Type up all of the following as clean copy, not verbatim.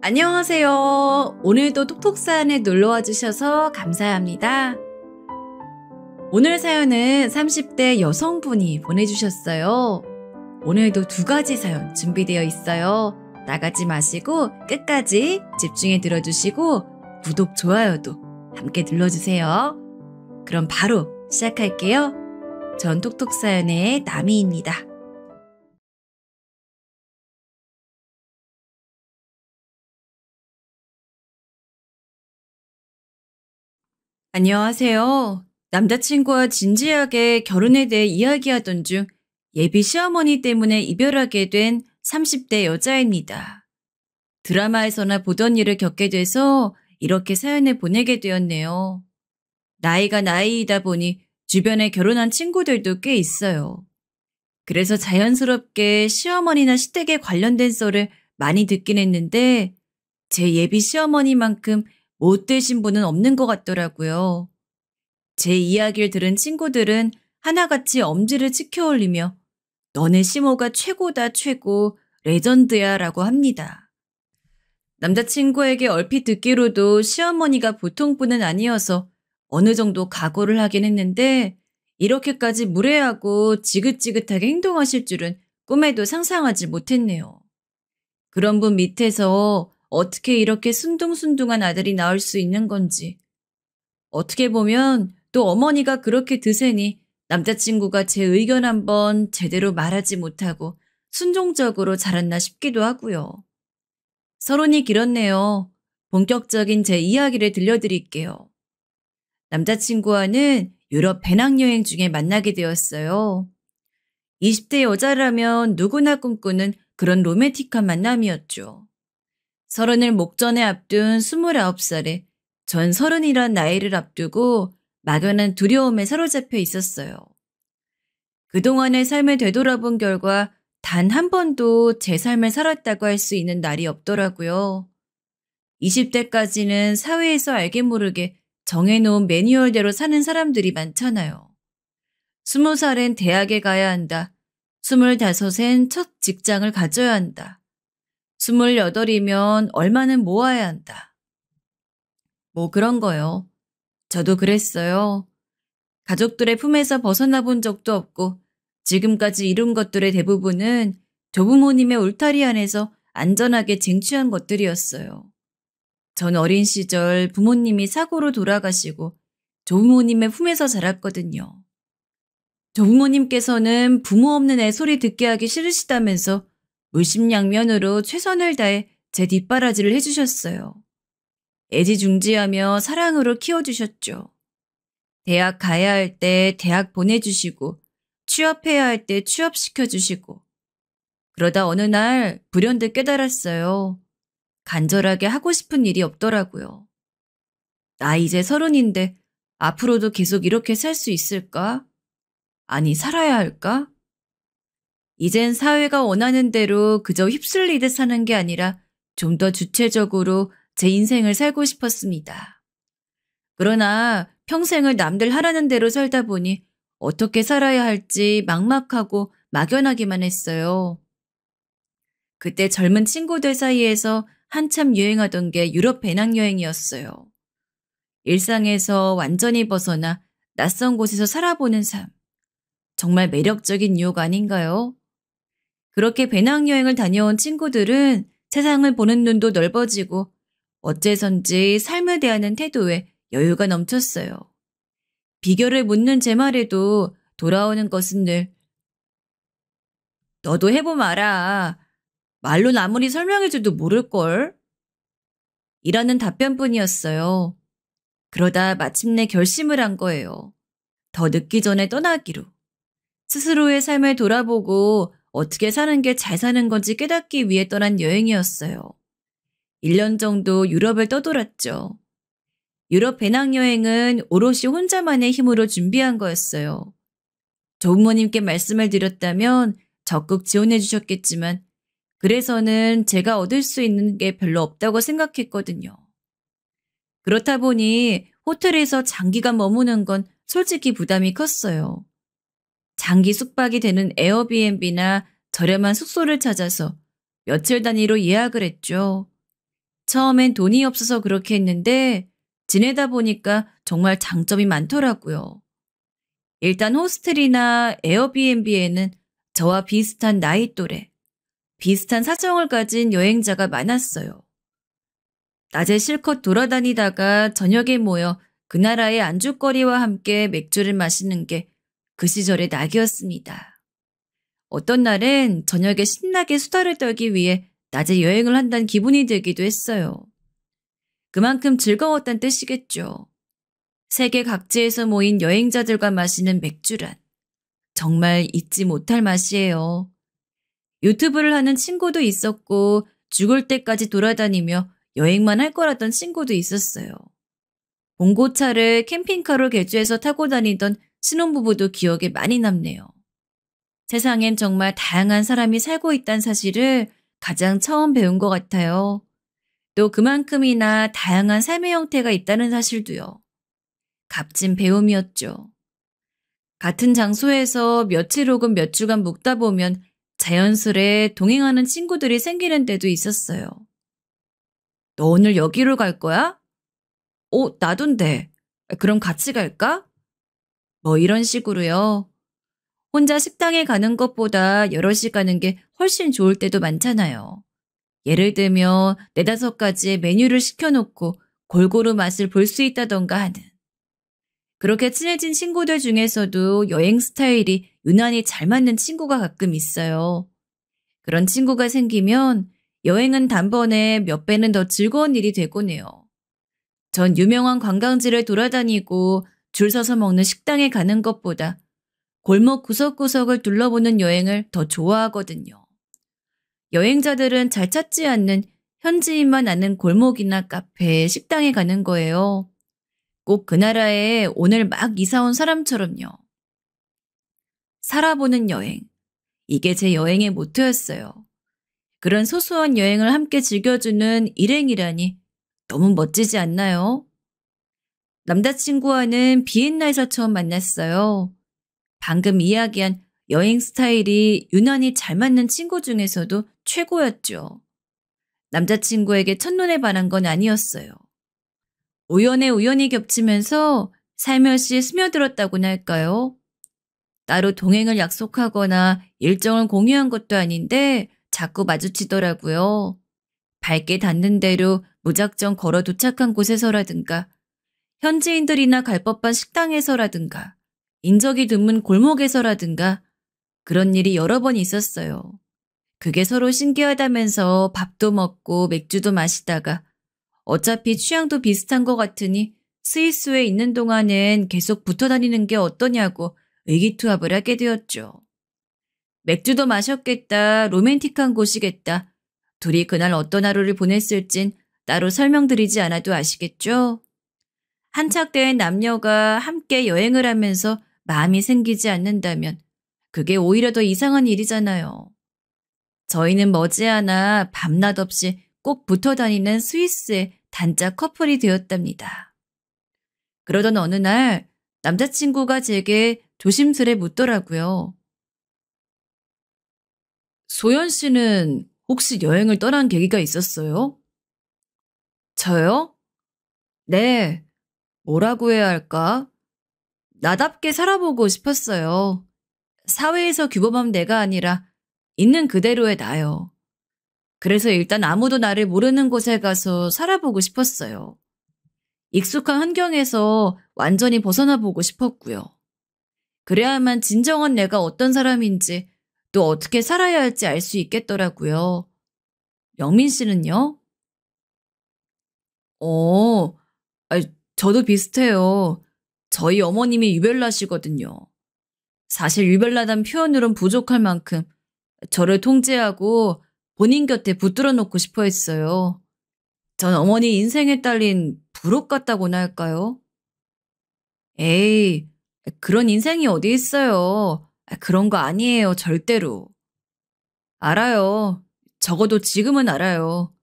안녕하세요. 오늘도 톡톡사연에 놀러와 주셔서 감사합니다. 오늘 사연은 30대 여성분이 보내주셨어요. 오늘도 2가지 사연 준비되어 있어요. 나가지 마시고 끝까지 집중해 들어주시고 구독, 좋아요도 함께 눌러주세요. 그럼 바로 시작할게요. 전 톡톡사연의 나미입니다. 안녕하세요. 남자친구와 진지하게 결혼에 대해 이야기하던 중 예비 시어머니 때문에 이별하게 된 30대 여자입니다. 드라마에서나 보던 일을 겪게 돼서 이렇게 사연을 보내게 되었네요. 나이가 나이이다 보니 주변에 결혼한 친구들도 꽤 있어요. 그래서 자연스럽게 시어머니나 시댁에 관련된 썰을 많이 듣긴 했는데 제 예비 시어머니만큼 못 되신 분은 없는 것 같더라고요. 제 이야기를 들은 친구들은 하나같이 엄지를 치켜 올리며 너네 시모가 최고다 최고 레전드야 라고 합니다. 남자친구에게 얼핏 듣기로도 시어머니가 보통 분은 아니어서 어느 정도 각오를 하긴 했는데 이렇게까지 무례하고 지긋지긋하게 행동하실 줄은 꿈에도 상상하지 못했네요. 그런 분 밑에서 어떻게 이렇게 순둥순둥한 아들이 나올 수 있는 건지. 어떻게 보면 또 어머니가 그렇게 드세니 남자친구가 제 의견 한번 제대로 말하지 못하고 순종적으로 자랐나 싶기도 하고요. 서론이 길었네요. 본격적인 제 이야기를 들려드릴게요. 남자친구와는 유럽 배낭여행 중에 만나게 되었어요. 20대 여자라면 누구나 꿈꾸는 그런 로맨틱한 만남이었죠. 30을 목전에 앞둔 29살에 전 30이란 나이를 앞두고 막연한 두려움에 사로잡혀 있었어요. 그동안의 삶을 되돌아본 결과 단 한 번도 제 삶을 살았다고 할 수 있는 날이 없더라고요. 20대까지는 사회에서 알게 모르게 정해놓은 매뉴얼대로 사는 사람들이 많잖아요. 20살엔 대학에 가야 한다. 25엔 첫 직장을 가져야 한다. 28이면 얼마는 모아야 한다. 뭐 그런 거요. 저도 그랬어요. 가족들의 품에서 벗어나 본 적도 없고 지금까지 이룬 것들의 대부분은 조부모님의 울타리 안에서 안전하게 쟁취한 것들이었어요. 전 어린 시절 부모님이 사고로 돌아가시고 조부모님의 품에서 자랐거든요. 조부모님께서는 부모 없는 애 소리 듣게 하기 싫으시다면서 물심양면으로 최선을 다해 제 뒷바라지를 해주셨어요. 애지중지하며 사랑으로 키워주셨죠. 대학 가야 할 때 대학 보내주시고 취업해야 할 때 취업시켜주시고 그러다 어느 날 불현듯 깨달았어요. 간절하게 하고 싶은 일이 없더라고요. 나 이제 30인데 앞으로도 계속 이렇게 살 수 있을까? 아니, 살아야 할까? 이젠 사회가 원하는 대로 그저 휩쓸리듯 사는 게 아니라 좀 더 주체적으로 제 인생을 살고 싶었습니다. 그러나 평생을 남들 하라는 대로 살다 보니 어떻게 살아야 할지 막막하고 막연하기만 했어요. 그때 젊은 친구들 사이에서 한참 유행하던 게 유럽 배낭여행이었어요. 일상에서 완전히 벗어나 낯선 곳에서 살아보는 삶. 정말 매력적인 유혹 아닌가요? 그렇게 배낭여행을 다녀온 친구들은 세상을 보는 눈도 넓어지고 어째선지 삶을 대하는 태도에 여유가 넘쳤어요. 비결을 묻는 제 말에도 돌아오는 것은 늘 너도 해보면 알아. 말로 아무리 설명해줘도 모를걸? 이라는 답변뿐이었어요. 그러다 마침내 결심을 한 거예요. 더 늦기 전에 떠나기로. 스스로의 삶을 돌아보고 어떻게 사는 게 잘 사는 건지 깨닫기 위해 떠난 여행이었어요. 1년 정도 유럽을 떠돌았죠. 유럽 배낭여행은 오롯이 혼자만의 힘으로 준비한 거였어요. 조부모님께 말씀을 드렸다면 적극 지원해 주셨겠지만 그래서는 제가 얻을 수 있는 게 별로 없다고 생각했거든요. 그렇다 보니 호텔에서 장기간 머무는 건 솔직히 부담이 컸어요. 장기 숙박이 되는 에어비앤비나 저렴한 숙소를 찾아서 며칠 단위로 예약을 했죠. 처음엔 돈이 없어서 그렇게 했는데 지내다 보니까 정말 장점이 많더라고요. 일단 호스텔이나 에어비앤비에는 저와 비슷한 나이 또래, 비슷한 사정을 가진 여행자가 많았어요. 낮에 실컷 돌아다니다가 저녁에 모여 그 나라의 안주거리와 함께 맥주를 마시는 게 그 시절의 낙이었습니다. 어떤 날엔 저녁에 신나게 수다를 떨기 위해 낮에 여행을 한다는 기분이 들기도 했어요. 그만큼 즐거웠단 뜻이겠죠. 세계 각지에서 모인 여행자들과 마시는 맥주란 정말 잊지 못할 맛이에요. 유튜브를 하는 친구도 있었고 죽을 때까지 돌아다니며 여행만 할 거라던 친구도 있었어요. 봉고차를 캠핑카로 개조해서 타고 다니던 신혼부부도 기억에 많이 남네요. 세상엔 정말 다양한 사람이 살고 있다는 사실을 가장 처음 배운 것 같아요. 또 그만큼이나 다양한 삶의 형태가 있다는 사실도요. 값진 배움이었죠. 같은 장소에서 며칠 혹은 몇 주간 묵다 보면 자연스레 동행하는 친구들이 생기는 때도 있었어요. 너 오늘 여기로 갈 거야? 나둔데. 그럼 같이 갈까? 뭐 이런 식으로요. 혼자 식당에 가는 것보다 여럿이 가는 게 훨씬 좋을 때도 많잖아요. 예를 들면 4-5가지의 메뉴를 시켜놓고 골고루 맛을 볼 수 있다던가 하는. 그렇게 친해진 친구들 중에서도 여행 스타일이 유난히 잘 맞는 친구가 가끔 있어요. 그런 친구가 생기면 여행은 단번에 몇 배는 더 즐거운 일이 되곤 해요. 전 유명한 관광지를 돌아다니고 줄 서서 먹는 식당에 가는 것보다 골목 구석구석을 둘러보는 여행을 더 좋아하거든요. 여행자들은 잘 찾지 않는 현지인만 아는 골목이나 카페, 식당에 가는 거예요. 꼭 그 나라에 오늘 막 이사 온 사람처럼요. 살아보는 여행. 이게 제 여행의 모토였어요. 그런 소소한 여행을 함께 즐겨주는 일행이라니 너무 멋지지 않나요? 남자친구와는 비엔나에서 처음 만났어요. 방금 이야기한 여행 스타일이 유난히 잘 맞는 친구 중에서도 최고였죠. 남자친구에게 첫눈에 반한 건 아니었어요. 우연에 우연히 겹치면서 살며시 스며들었다고나 할까요? 따로 동행을 약속하거나 일정을 공유한 것도 아닌데 자꾸 마주치더라고요. 발길 닿는 대로 무작정 걸어 도착한 곳에서라든가 현지인들이나 갈 법한 식당에서라든가 인적이 드문 골목에서라든가 그런 일이 여러 번 있었어요. 그게 서로 신기하다면서 밥도 먹고 맥주도 마시다가 어차피 취향도 비슷한 것 같으니 스위스에 있는 동안엔 계속 붙어 다니는 게 어떠냐고 의기투합을 하게 되었죠. 맥주도 마셨겠다, 로맨틱한 곳이겠다. 둘이 그날 어떤 하루를 보냈을진 따로 설명드리지 않아도 아시겠죠? 한착된 남녀가 함께 여행을 하면서 마음이 생기지 않는다면 그게 오히려 더 이상한 일이잖아요. 저희는 머지않아 밤낮 없이 꼭 붙어 다니는 스위스의 단짝 커플이 되었답니다. 그러던 어느 날 남자친구가 제게 조심스레 묻더라고요. 소연 씨는 혹시 여행을 떠난 계기가 있었어요? 저요? 네. 뭐라고 해야 할까? 나답게 살아보고 싶었어요. 사회에서 규범한 내가 아니라 있는 그대로의 나요. 그래서 일단 아무도 나를 모르는 곳에 가서 살아보고 싶었어요. 익숙한 환경에서 완전히 벗어나 보고 싶었고요. 그래야만 진정한 내가 어떤 사람인지 또 어떻게 살아야 할지 알 수 있겠더라고요. 영민 씨는요? 어, 아니, 저도 비슷해요. 저희 어머님이 유별나시거든요. 사실 유별나단 표현으론 부족할 만큼 저를 통제하고 본인 곁에 붙들어 놓고 싶어 했어요. 전 어머니 인생에 딸린 부록 같다고나 할까요? 에이, 그런 인생이 어디 있어요. 그런 거 아니에요, 절대로. 알아요. 적어도 지금은 알아요.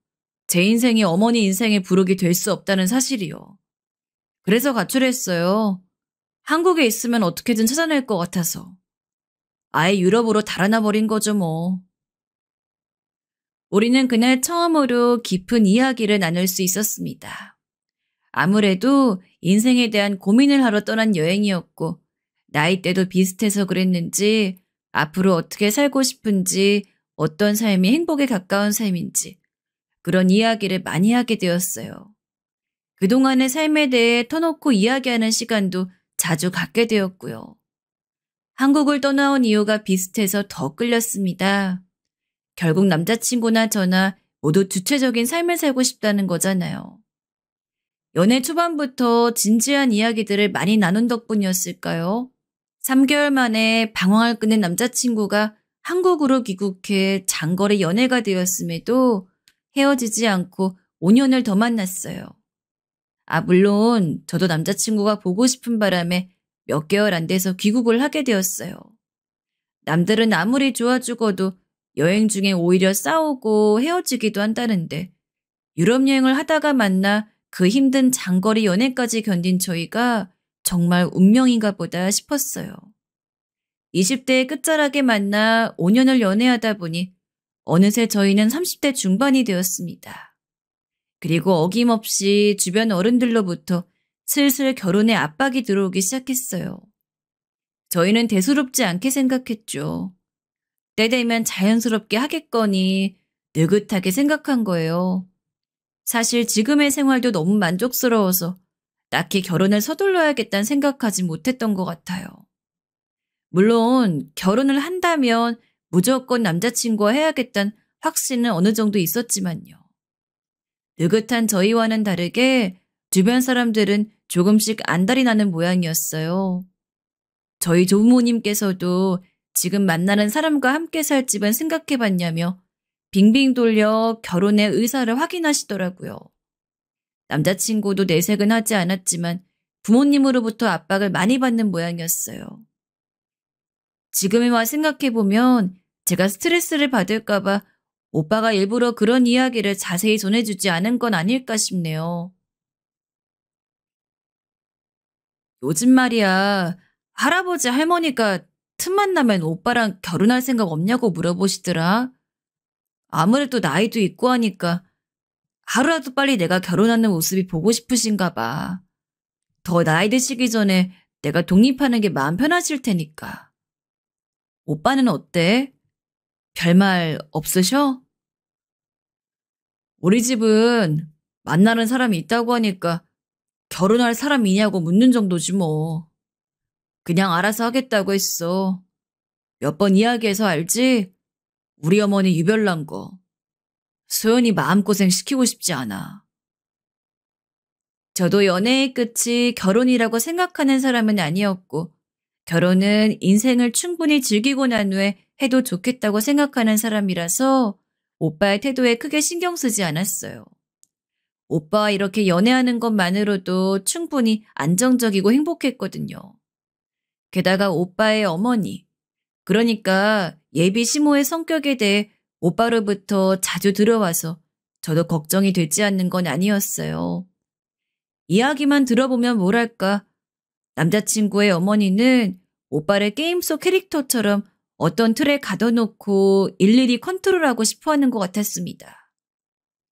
제 인생이 어머니 인생의 부록이 될 수 없다는 사실이요. 그래서 가출했어요. 한국에 있으면 어떻게든 찾아낼 것 같아서. 아예 유럽으로 달아나 버린 거죠, 뭐. 우리는 그날 처음으로 깊은 이야기를 나눌 수 있었습니다. 아무래도 인생에 대한 고민을 하러 떠난 여행이었고 나이대도 비슷해서 그랬는지 앞으로 어떻게 살고 싶은지 어떤 삶이 행복에 가까운 삶인지 그런 이야기를 많이 하게 되었어요. 그동안의 삶에 대해 터놓고 이야기하는 시간도 자주 갖게 되었고요. 한국을 떠나온 이유가 비슷해서 더 끌렸습니다. 결국 남자친구나 저나 모두 주체적인 삶을 살고 싶다는 거잖아요. 연애 초반부터 진지한 이야기들을 많이 나눈 덕분이었을까요? 3개월 만에 방황을 끊은 남자친구가 한국으로 귀국해 장거리 연애가 되었음에도 헤어지지 않고 5년을 더 만났어요. 물론 저도 남자친구가 보고 싶은 바람에 몇 개월 안 돼서 귀국을 하게 되었어요. 남들은 아무리 좋아 죽어도 여행 중에 오히려 싸우고 헤어지기도 한다는데 유럽 여행을 하다가 만나 그 힘든 장거리 연애까지 견딘 저희가 정말 운명인가 보다 싶었어요. 20대의 끝자락에 만나 5년을 연애하다 보니 어느새 저희는 30대 중반이 되었습니다. 그리고 어김없이 주변 어른들로부터 슬슬 결혼의 압박이 들어오기 시작했어요. 저희는 대수롭지 않게 생각했죠. 때 되면 자연스럽게 하겠거니 느긋하게 생각한 거예요. 사실 지금의 생활도 너무 만족스러워서 딱히 결혼을 서둘러야겠다는 생각하지 못했던 것 같아요. 물론 결혼을 한다면 무조건 남자친구와 해야겠다는 확신은 어느 정도 있었지만요. 느긋한 저희와는 다르게 주변 사람들은 조금씩 안달이 나는 모양이었어요. 저희 조부모님께서도 지금 만나는 사람과 함께 살 집은 생각해봤냐며 빙빙 돌려 결혼의 의사를 확인하시더라고요. 남자친구도 내색은 하지 않았지만 부모님으로부터 압박을 많이 받는 모양이었어요. 지금에 와 생각해보면 제가 스트레스를 받을까봐 오빠가 일부러 그런 이야기를 자세히 전해주지 않은 건 아닐까 싶네요. 요즘 말이야, 할아버지 할머니가 틈만 나면 오빠랑 결혼할 생각 없냐고 물어보시더라. 아무래도 나이도 있고 하니까 하루라도 빨리 내가 결혼하는 모습이 보고 싶으신가 봐. 더 나이 드시기 전에 내가 독립하는 게 마음 편하실 테니까. 오빠는 어때? 별말 없으셔? 우리 집은 만나는 사람이 있다고 하니까 결혼할 사람이냐고 묻는 정도지 뭐. 그냥 알아서 하겠다고 했어. 몇 번 이야기해서 알지? 우리 어머니 유별난 거. 소연이 마음고생 시키고 싶지 않아. 저도 연애의 끝이 결혼이라고 생각하는 사람은 아니었고 결혼은 인생을 충분히 즐기고 난 후에 해도 좋겠다고 생각하는 사람이라서 오빠의 태도에 크게 신경 쓰지 않았어요. 오빠와 이렇게 연애하는 것만으로도 충분히 안정적이고 행복했거든요. 게다가 오빠의 어머니, 그러니까 예비 시모의 성격에 대해 오빠로부터 자주 들어와서 저도 걱정이 되지 않는 건 아니었어요. 이야기만 들어보면 뭐랄까, 남자친구의 어머니는 오빠를 게임 속 캐릭터처럼 어떤 틀에 가둬놓고 일일이 컨트롤하고 싶어하는 것 같았습니다.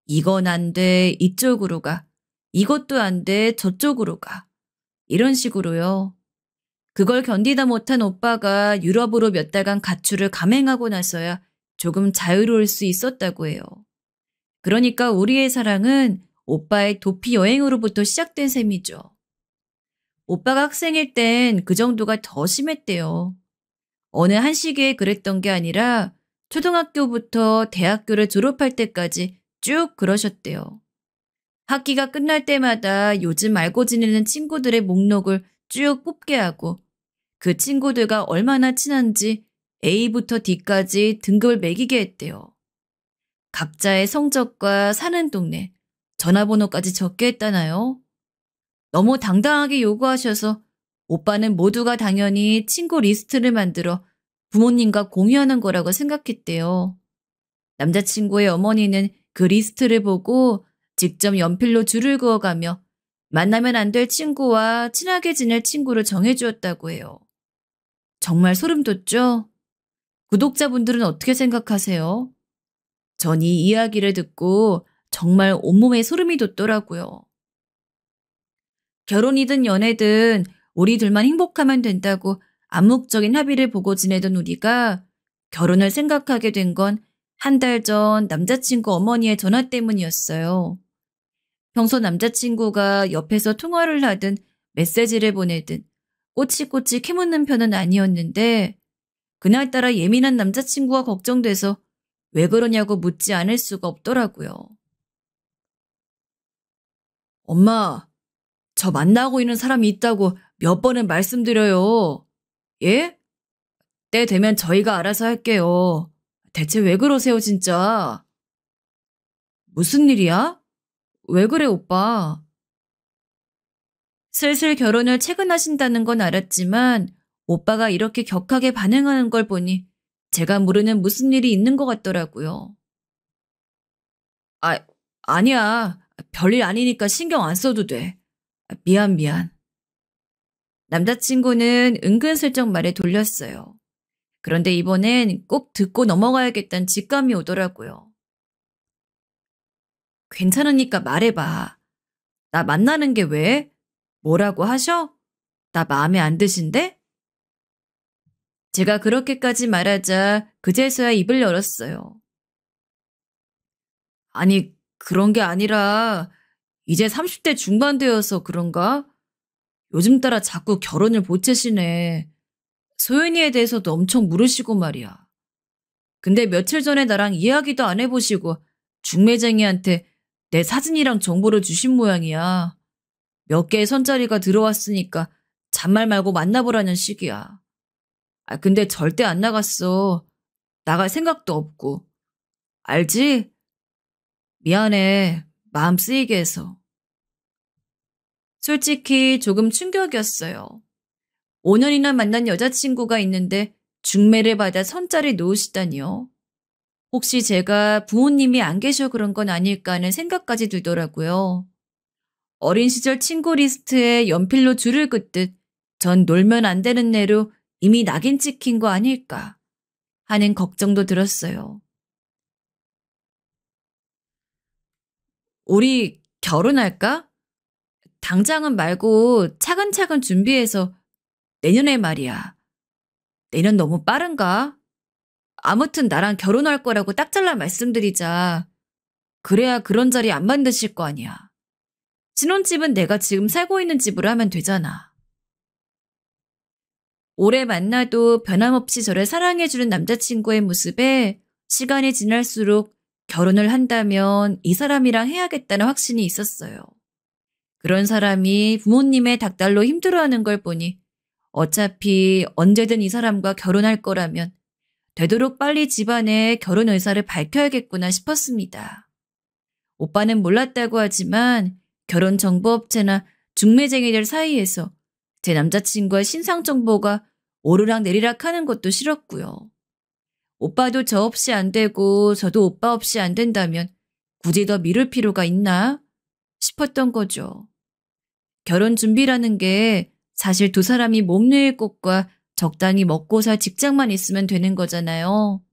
이건 안 돼, 이쪽으로 가. 이것도 안 돼, 저쪽으로 가. 이런 식으로요. 그걸 견디다 못한 오빠가 유럽으로 몇 달간 가출을 감행하고 나서야 조금 자유로울 수 있었다고 해요. 그러니까 우리의 사랑은 오빠의 도피 여행으로부터 시작된 셈이죠. 오빠가 학생일 땐 그 정도가 더 심했대요. 어느 한 시기에 그랬던 게 아니라 초등학교부터 대학교를 졸업할 때까지 쭉 그러셨대요. 학기가 끝날 때마다 요즘 알고 지내는 친구들의 목록을 쭉 뽑게 하고 그 친구들과 얼마나 친한지 A부터 D까지 등급을 매기게 했대요. 각자의 성적과 사는 동네, 전화번호까지 적게 했다나요? 너무 당당하게 요구하셔서 오빠는 모두가 당연히 친구 리스트를 만들어 부모님과 공유하는 거라고 생각했대요. 남자친구의 어머니는 그 리스트를 보고 직접 연필로 줄을 그어가며 만나면 안 될 친구와 친하게 지낼 친구를 정해주었다고 해요. 정말 소름 돋죠? 구독자분들은 어떻게 생각하세요? 전 이 이야기를 듣고 정말 온몸에 소름이 돋더라고요. 결혼이든 연애든 우리 둘만 행복하면 된다고 암묵적인 합의를 보고 지내던 우리가 결혼을 생각하게 된 건 한 달 전 남자친구 어머니의 전화 때문이었어요. 평소 남자친구가 옆에서 통화를 하든 메시지를 보내든 꼬치꼬치 캐묻는 편은 아니었는데 그날따라 예민한 남자친구가 걱정돼서 왜 그러냐고 묻지 않을 수가 없더라고요. 엄마, 저 만나고 있는 사람이 있다고 몇 번은 말씀드려요. 예? 때 되면 저희가 알아서 할게요. 대체 왜 그러세요, 진짜? 무슨 일이야? 왜 그래, 오빠? 슬슬 결혼을 체근하신다는 건 알았지만 오빠가 이렇게 격하게 반응하는 걸 보니 제가 모르는 무슨 일이 있는 것 같더라고요. 아, 아니야. 별일 아니니까 신경 안 써도 돼. 미안. 남자친구는 은근슬쩍 말에 돌렸어요. 그런데 이번엔 꼭 듣고 넘어가야겠다는 직감이 오더라고요. 괜찮으니까 말해봐. 나 만나는 게 왜? 뭐라고 하셔? 나 마음에 안 드신데? 제가 그렇게까지 말하자 그제서야 입을 열었어요. 아니, 그런 게 아니라 이제 30대 중반 되어서 그런가? 요즘 따라 자꾸 결혼을 보채시네. 소연이에 대해서도 엄청 물으시고 말이야. 근데 며칠 전에 나랑 이야기도 안 해보시고 중매쟁이한테 내 사진이랑 정보를 주신 모양이야. 몇 개의 선자리가 들어왔으니까 잔말 말고 만나보라는 식이야. 근데 절대 안 나갔어. 나갈 생각도 없고. 알지? 미안해. 마음 쓰이게 해서. 솔직히 조금 충격이었어요. 5년이나 만난 여자친구가 있는데 중매를 받아 선자를 놓으시다니요. 혹시 제가 부모님이 안 계셔 그런 건 아닐까 하는 생각까지 들더라고요. 어린 시절 친구 리스트에 연필로 줄을 긋듯 전 놀면 안 되는 애로 이미 낙인 찍힌 거 아닐까 하는 걱정도 들었어요. 우리 결혼할까? 당장은 말고 차근차근 준비해서 내년에 말이야. 내년 너무 빠른가? 아무튼 나랑 결혼할 거라고 딱 잘라 말씀드리자. 그래야 그런 자리 안 만드실 거 아니야. 신혼집은 내가 지금 살고 있는 집으로 하면 되잖아. 오래 만나도 변함없이 저를 사랑해주는 남자친구의 모습에 시간이 지날수록 결혼을 한다면 이 사람이랑 해야겠다는 확신이 있었어요. 그런 사람이 부모님의 닥달로 힘들어하는 걸 보니 어차피 언제든 이 사람과 결혼할 거라면 되도록 빨리 집안에 결혼 의사를 밝혀야겠구나 싶었습니다. 오빠는 몰랐다고 하지만 결혼정보업체나 중매쟁이들 사이에서 제 남자친구의 신상 정보가 오르락내리락 하는 것도 싫었고요. 오빠도 저 없이 안 되고 저도 오빠 없이 안 된다면 굳이 더 미룰 필요가 있나 싶었던 거죠. 결혼 준비라는 게 사실 두 사람이 몸놓일 곳과 적당히 먹고 살 직장만 있으면 되는 거잖아요.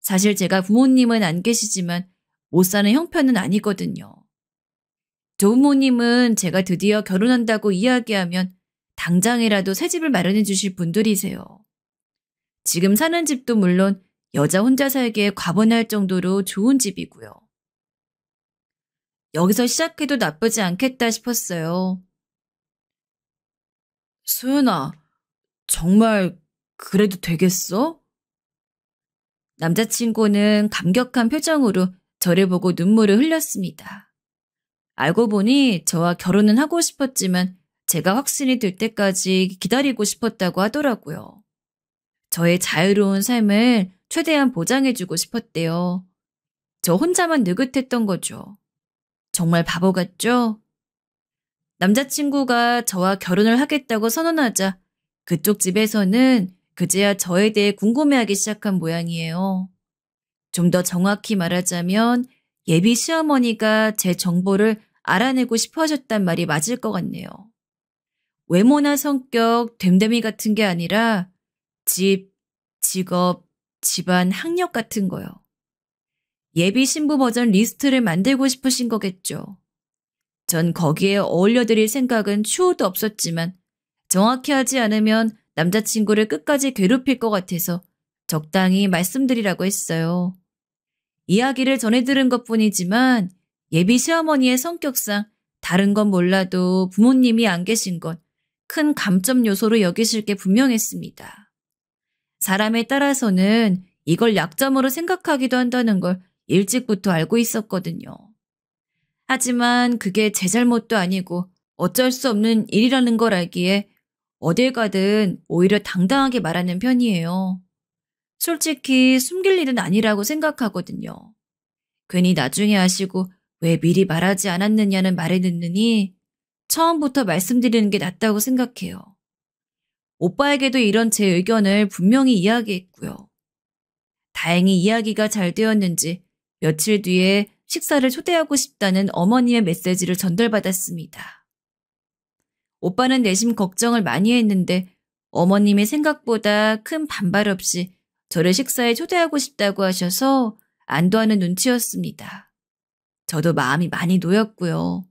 사실 제가 부모님은 안 계시지만 못 사는 형편은 아니거든요. 조부모님은 제가 드디어 결혼한다고 이야기하면 당장이라도 새 집을 마련해 주실 분들이세요. 지금 사는 집도 물론 여자 혼자 살기에 과분할 정도로 좋은 집이고요. 여기서 시작해도 나쁘지 않겠다 싶었어요. 소연아, 정말 그래도 되겠어? 남자친구는 감격한 표정으로 저를 보고 눈물을 흘렸습니다. 알고 보니 저와 결혼은 하고 싶었지만 제가 확신이 들 때까지 기다리고 싶었다고 하더라고요. 저의 자유로운 삶을 최대한 보장해주고 싶었대요. 저 혼자만 느긋했던 거죠. 정말 바보 같죠? 남자친구가 저와 결혼을 하겠다고 선언하자 그쪽 집에서는 그제야 저에 대해 궁금해하기 시작한 모양이에요. 좀 더 정확히 말하자면 예비 시어머니가 제 정보를 알아내고 싶어 하셨단 말이 맞을 것 같네요. 외모나 성격, 됨됨이 같은 게 아니라 집, 직업, 집안, 학력 같은 거요. 예비 신부 버전 리스트를 만들고 싶으신 거겠죠. 전 거기에 어울려드릴 생각은 추호도 없었지만 정확히 하지 않으면 남자친구를 끝까지 괴롭힐 것 같아서 적당히 말씀드리라고 했어요. 이야기를 전해 들은 것뿐이지만 예비 시어머니의 성격상 다른 건 몰라도 부모님이 안 계신 건 큰 감점 요소로 여기실 게 분명했습니다. 사람에 따라서는 이걸 약점으로 생각하기도 한다는 걸 일찍부터 알고 있었거든요. 하지만 그게 제 잘못도 아니고 어쩔 수 없는 일이라는 걸 알기에 어딜 가든 오히려 당당하게 말하는 편이에요. 솔직히 숨길 일은 아니라고 생각하거든요. 괜히 나중에 아시고 왜 미리 말하지 않았느냐는 말을 듣느니 처음부터 말씀드리는 게 낫다고 생각해요. 오빠에게도 이런 제 의견을 분명히 이야기했고요. 다행히 이야기가 잘 되었는지 며칠 뒤에 식사를 초대하고 싶다는 어머니의 메시지를 전달받았습니다. 오빠는 내심 걱정을 많이 했는데 어머님이 생각보다 큰 반발 없이 저를 식사에 초대하고 싶다고 하셔서 안도하는 눈치였습니다. 저도 마음이 많이 놓였고요.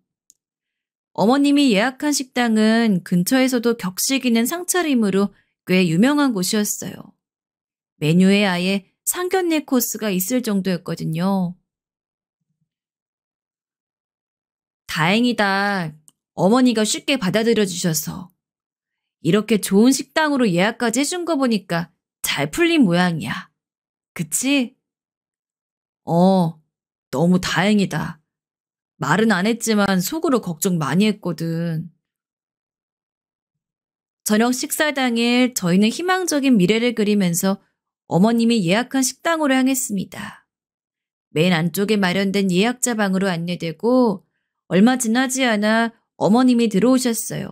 어머님이 예약한 식당은 근처에서도 격식 있는 상차림으로 꽤 유명한 곳이었어요. 메뉴에 아예 상견례 코스가 있을 정도였거든요. 다행이다. 어머니가 쉽게 받아들여 주셔서. 이렇게 좋은 식당으로 예약까지 해준 거 보니까 잘 풀린 모양이야. 그치? 너무 다행이다. 말은 안 했지만 속으로 걱정 많이 했거든. 저녁 식사 당일 저희는 희망적인 미래를 그리면서 어머님이 예약한 식당으로 향했습니다. 맨 안쪽에 마련된 예약자 방으로 안내되고 얼마 지나지 않아 어머님이 들어오셨어요.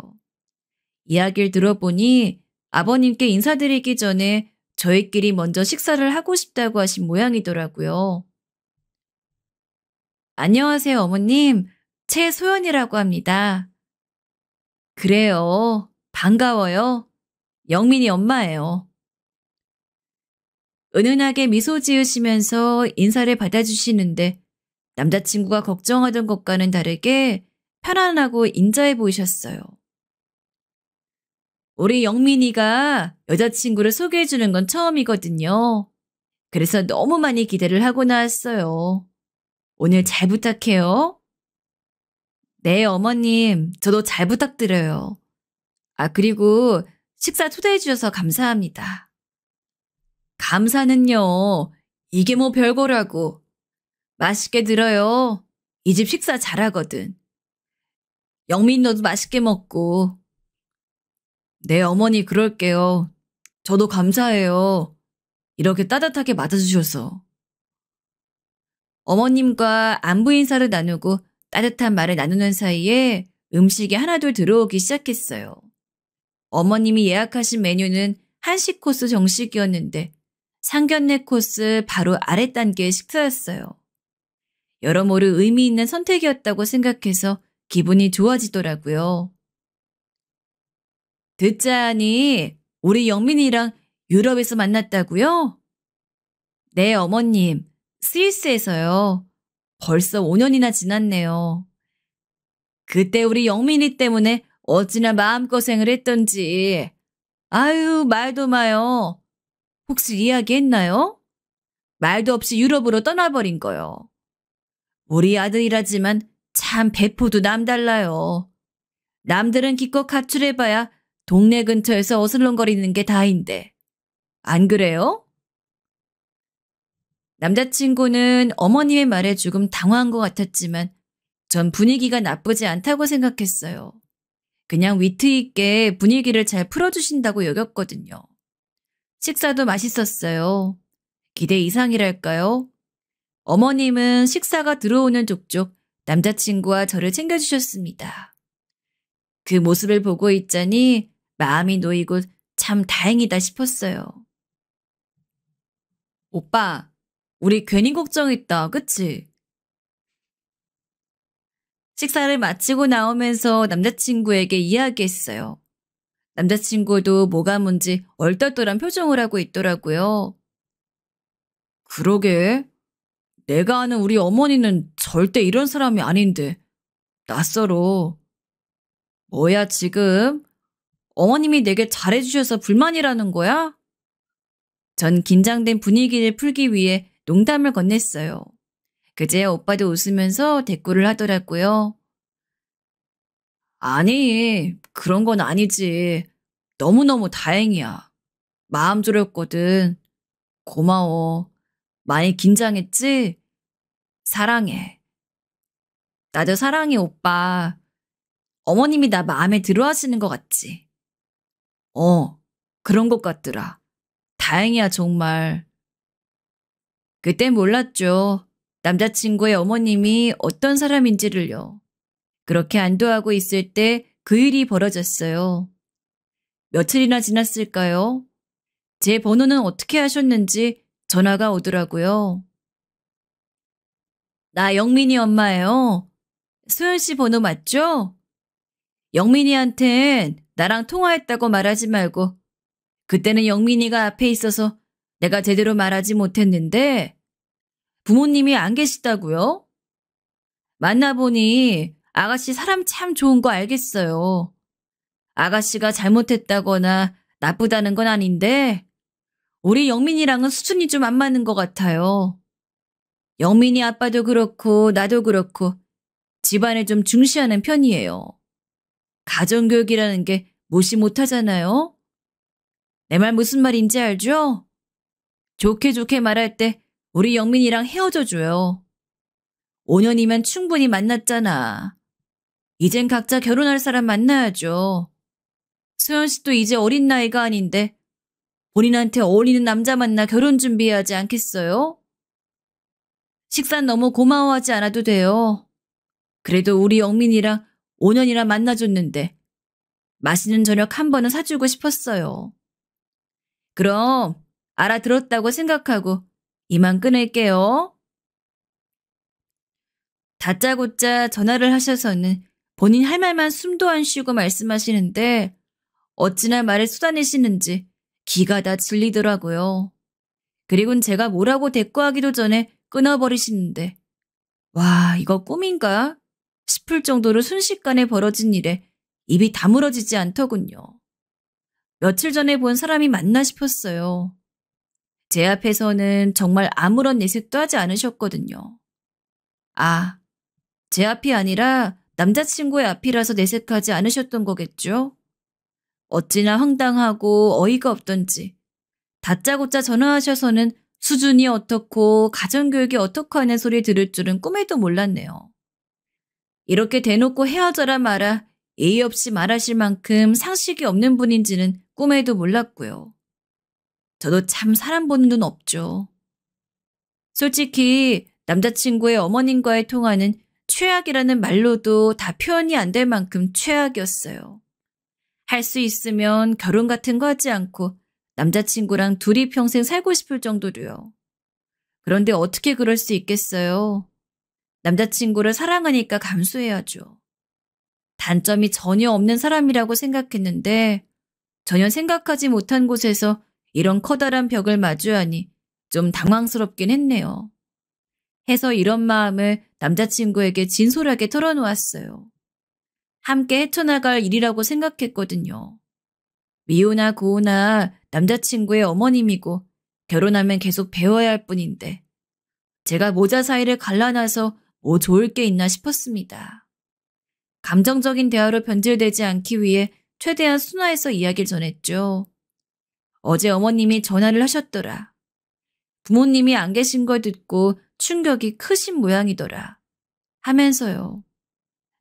이야기를 들어보니 아버님께 인사드리기 전에 저희끼리 먼저 식사를 하고 싶다고 하신 모양이더라고요. 안녕하세요, 어머님. 최소연이라고 합니다. 그래요. 반가워요. 영민이 엄마예요. 은은하게 미소 지으시면서 인사를 받아주시는데 남자친구가 걱정하던 것과는 다르게 편안하고 인자해 보이셨어요. 우리 영민이가 여자친구를 소개해주는 건 처음이거든요. 그래서 너무 많이 기대를 하고 나왔어요. 오늘 잘 부탁해요. 네, 어머님. 저도 잘 부탁드려요. 그리고 식사 초대해 주셔서 감사합니다. 감사는요. 이게 뭐 별거라고. 맛있게 들어요. 이 집 식사 잘하거든. 영민 너도 맛있게 먹고. 네, 어머니 그럴게요. 저도 감사해요. 이렇게 따뜻하게 맞아주셔서. 어머님과 안부 인사를 나누고 따뜻한 말을 나누는 사이에 음식이 하나둘 들어오기 시작했어요. 어머님이 예약하신 메뉴는 한식 코스 정식이었는데 상견례 코스 바로 아래 단계의 식사였어요. 여러모로 의미 있는 선택이었다고 생각해서 기분이 좋아지더라고요. 듣자하니 우리 영민이랑 유럽에서 만났다고요? 네, 어머님. 스위스에서요. 벌써 5년이나 지났네요. 그때 우리 영민이 때문에 어찌나 마음고생을 했던지. 아유, 말도 마요. 혹시 이야기했나요? 말도 없이 유럽으로 떠나버린 거요. 우리 아들이라지만 참 배포도 남달라요. 남들은 기껏 가출해봐야 동네 근처에서 어슬렁거리는 게 다인데. 안 그래요? 남자친구는 어머님의 말에 조금 당황한 것 같았지만 전 분위기가 나쁘지 않다고 생각했어요. 그냥 위트 있게 분위기를 잘 풀어주신다고 여겼거든요. 식사도 맛있었어요. 기대 이상이랄까요? 어머님은 식사가 들어오는 족족 남자친구와 저를 챙겨주셨습니다. 그 모습을 보고 있자니 마음이 놓이고 참 다행이다 싶었어요. 오빠, 우리 괜히 걱정했다, 그치? 식사를 마치고 나오면서 남자친구에게 이야기했어요. 남자친구도 뭐가 뭔지 얼떨떨한 표정을 하고 있더라고요. 그러게. 내가 아는 우리 어머니는 절대 이런 사람이 아닌데 낯설어. 뭐야 지금? 어머님이 내게 잘해주셔서 불만이라는 거야? 전 긴장된 분위기를 풀기 위해 농담을 건넸어요. 그제야 오빠도 웃으면서 대꾸를 하더라고요. 아니, 그런 건 아니지. 너무너무 다행이야. 마음 졸였거든. 고마워. 많이 긴장했지? 사랑해. 나도 사랑해, 오빠. 어머님이 나 마음에 들어 하시는 것 같지? 그런 것 같더라. 다행이야, 정말. 그땐 몰랐죠. 남자친구의 어머님이 어떤 사람인지를요. 그렇게 안도하고 있을 때 그 일이 벌어졌어요. 며칠이나 지났을까요? 제 번호는 어떻게 하셨는지 전화가 오더라고요. 나 영민이 엄마예요. 소연 씨 번호 맞죠? 영민이한텐 나랑 통화했다고 말하지 말고 그때는 영민이가 앞에 있어서 내가 제대로 말하지 못했는데 부모님이 안 계시다고요? 만나보니 아가씨 사람 참 좋은 거 알겠어요. 아가씨가 잘못했다거나 나쁘다는 건 아닌데 우리 영민이랑은 수준이 좀 안 맞는 것 같아요. 영민이 아빠도 그렇고 나도 그렇고 집안을 좀 중시하는 편이에요. 가정교육이라는 게 무시 못하잖아요. 내 말 무슨 말인지 알죠? 좋게 좋게 말할 때 우리 영민이랑 헤어져 줘요. 5년이면 충분히 만났잖아. 이젠 각자 결혼할 사람 만나야죠. 소연 씨도 이제 어린 나이가 아닌데 본인한테 어울리는 남자 만나 결혼 준비해야지 않겠어요? 식사 너무 고마워하지 않아도 돼요. 그래도 우리 영민이랑 5년이나 만나줬는데 맛있는 저녁 한 번은 사주고 싶었어요. 그럼 알아들었다고 생각하고 이만 끊을게요. 다짜고짜 전화를 하셔서는 본인 할 말만 숨도 안 쉬고 말씀하시는데 어찌나 말을 쏟아내시는지 기가 다 질리더라고요. 그리고는 제가 뭐라고 대꾸하기도 전에 끊어버리시는데 와, 이거 꿈인가? 싶을 정도로 순식간에 벌어진 일에 입이 다물어지지 않더군요. 며칠 전에 본 사람이 맞나 싶었어요. 제 앞에서는 정말 아무런 내색도 하지 않으셨거든요. 아, 제 앞이 아니라 남자친구의 앞이라서 내색하지 않으셨던 거겠죠? 어찌나 황당하고 어이가 없던지 다짜고짜 전화하셔서는 수준이 어떻고 가정교육이 어떻고 하는 소리 들을 줄은 꿈에도 몰랐네요. 이렇게 대놓고 헤어져라 마라 예의 없이 말하실 만큼 상식이 없는 분인지는 꿈에도 몰랐고요. 저도 참 사람 보는 눈 없죠. 솔직히 남자친구의 어머님과의 통화는 최악이라는 말로도 다 표현이 안 될 만큼 최악이었어요. 할 수 있으면 결혼 같은 거 하지 않고 남자친구랑 둘이 평생 살고 싶을 정도로요. 그런데 어떻게 그럴 수 있겠어요? 남자친구를 사랑하니까 감수해야죠. 단점이 전혀 없는 사람이라고 생각했는데 전혀 생각하지 못한 곳에서 이런 커다란 벽을 마주하니 좀 당황스럽긴 했네요. 해서 이런 마음을 남자친구에게 진솔하게 털어놓았어요. 함께 헤쳐나갈 일이라고 생각했거든요. 미우나 고우나 남자친구의 어머님이고 결혼하면 계속 배워야 할 뿐인데 제가 모자 사이를 갈라놔서 뭐 좋을 게 있나 싶었습니다. 감정적인 대화로 변질되지 않기 위해 최대한 순화해서 이야기를 전했죠. 어제 어머님이 전화를 하셨더라. 부모님이 안 계신 걸 듣고 충격이 크신 모양이더라. 하면서요.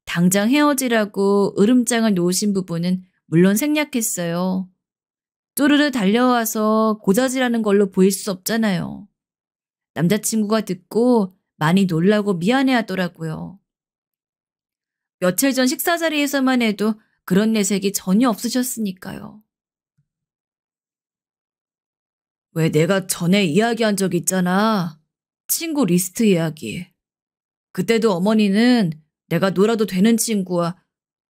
당장 헤어지라고 으름장을 놓으신 부부는 물론 생략했어요. 쪼르르 달려와서 고자질하는 걸로 보일 수 없잖아요. 남자친구가 듣고 많이 놀라고 미안해하더라고요. 며칠 전 식사 자리에서만 해도 그런 내색이 전혀 없으셨으니까요. 왜 내가 전에 이야기한 적 있잖아. 친구 리스트 이야기. 그때도 어머니는 내가 놀아도 되는 친구와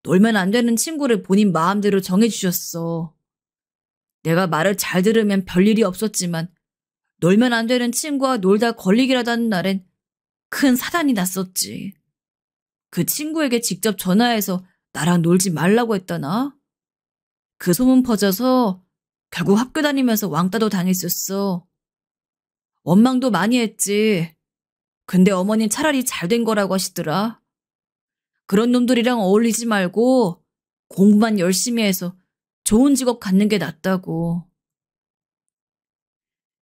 놀면 안 되는 친구를 본인 마음대로 정해주셨어. 내가 말을 잘 들으면 별일이 없었지만 놀면 안 되는 친구와 놀다 걸리기라도 하는 날엔 큰 사단이 났었지. 그 친구에게 직접 전화해서 나랑 놀지 말라고 했다나? 그 소문 퍼져서 결국 학교 다니면서 왕따도 당했었어. 원망도 많이 했지. 근데 어머님 차라리 잘 된 거라고 하시더라. 그런 놈들이랑 어울리지 말고 공부만 열심히 해서 좋은 직업 갖는 게 낫다고.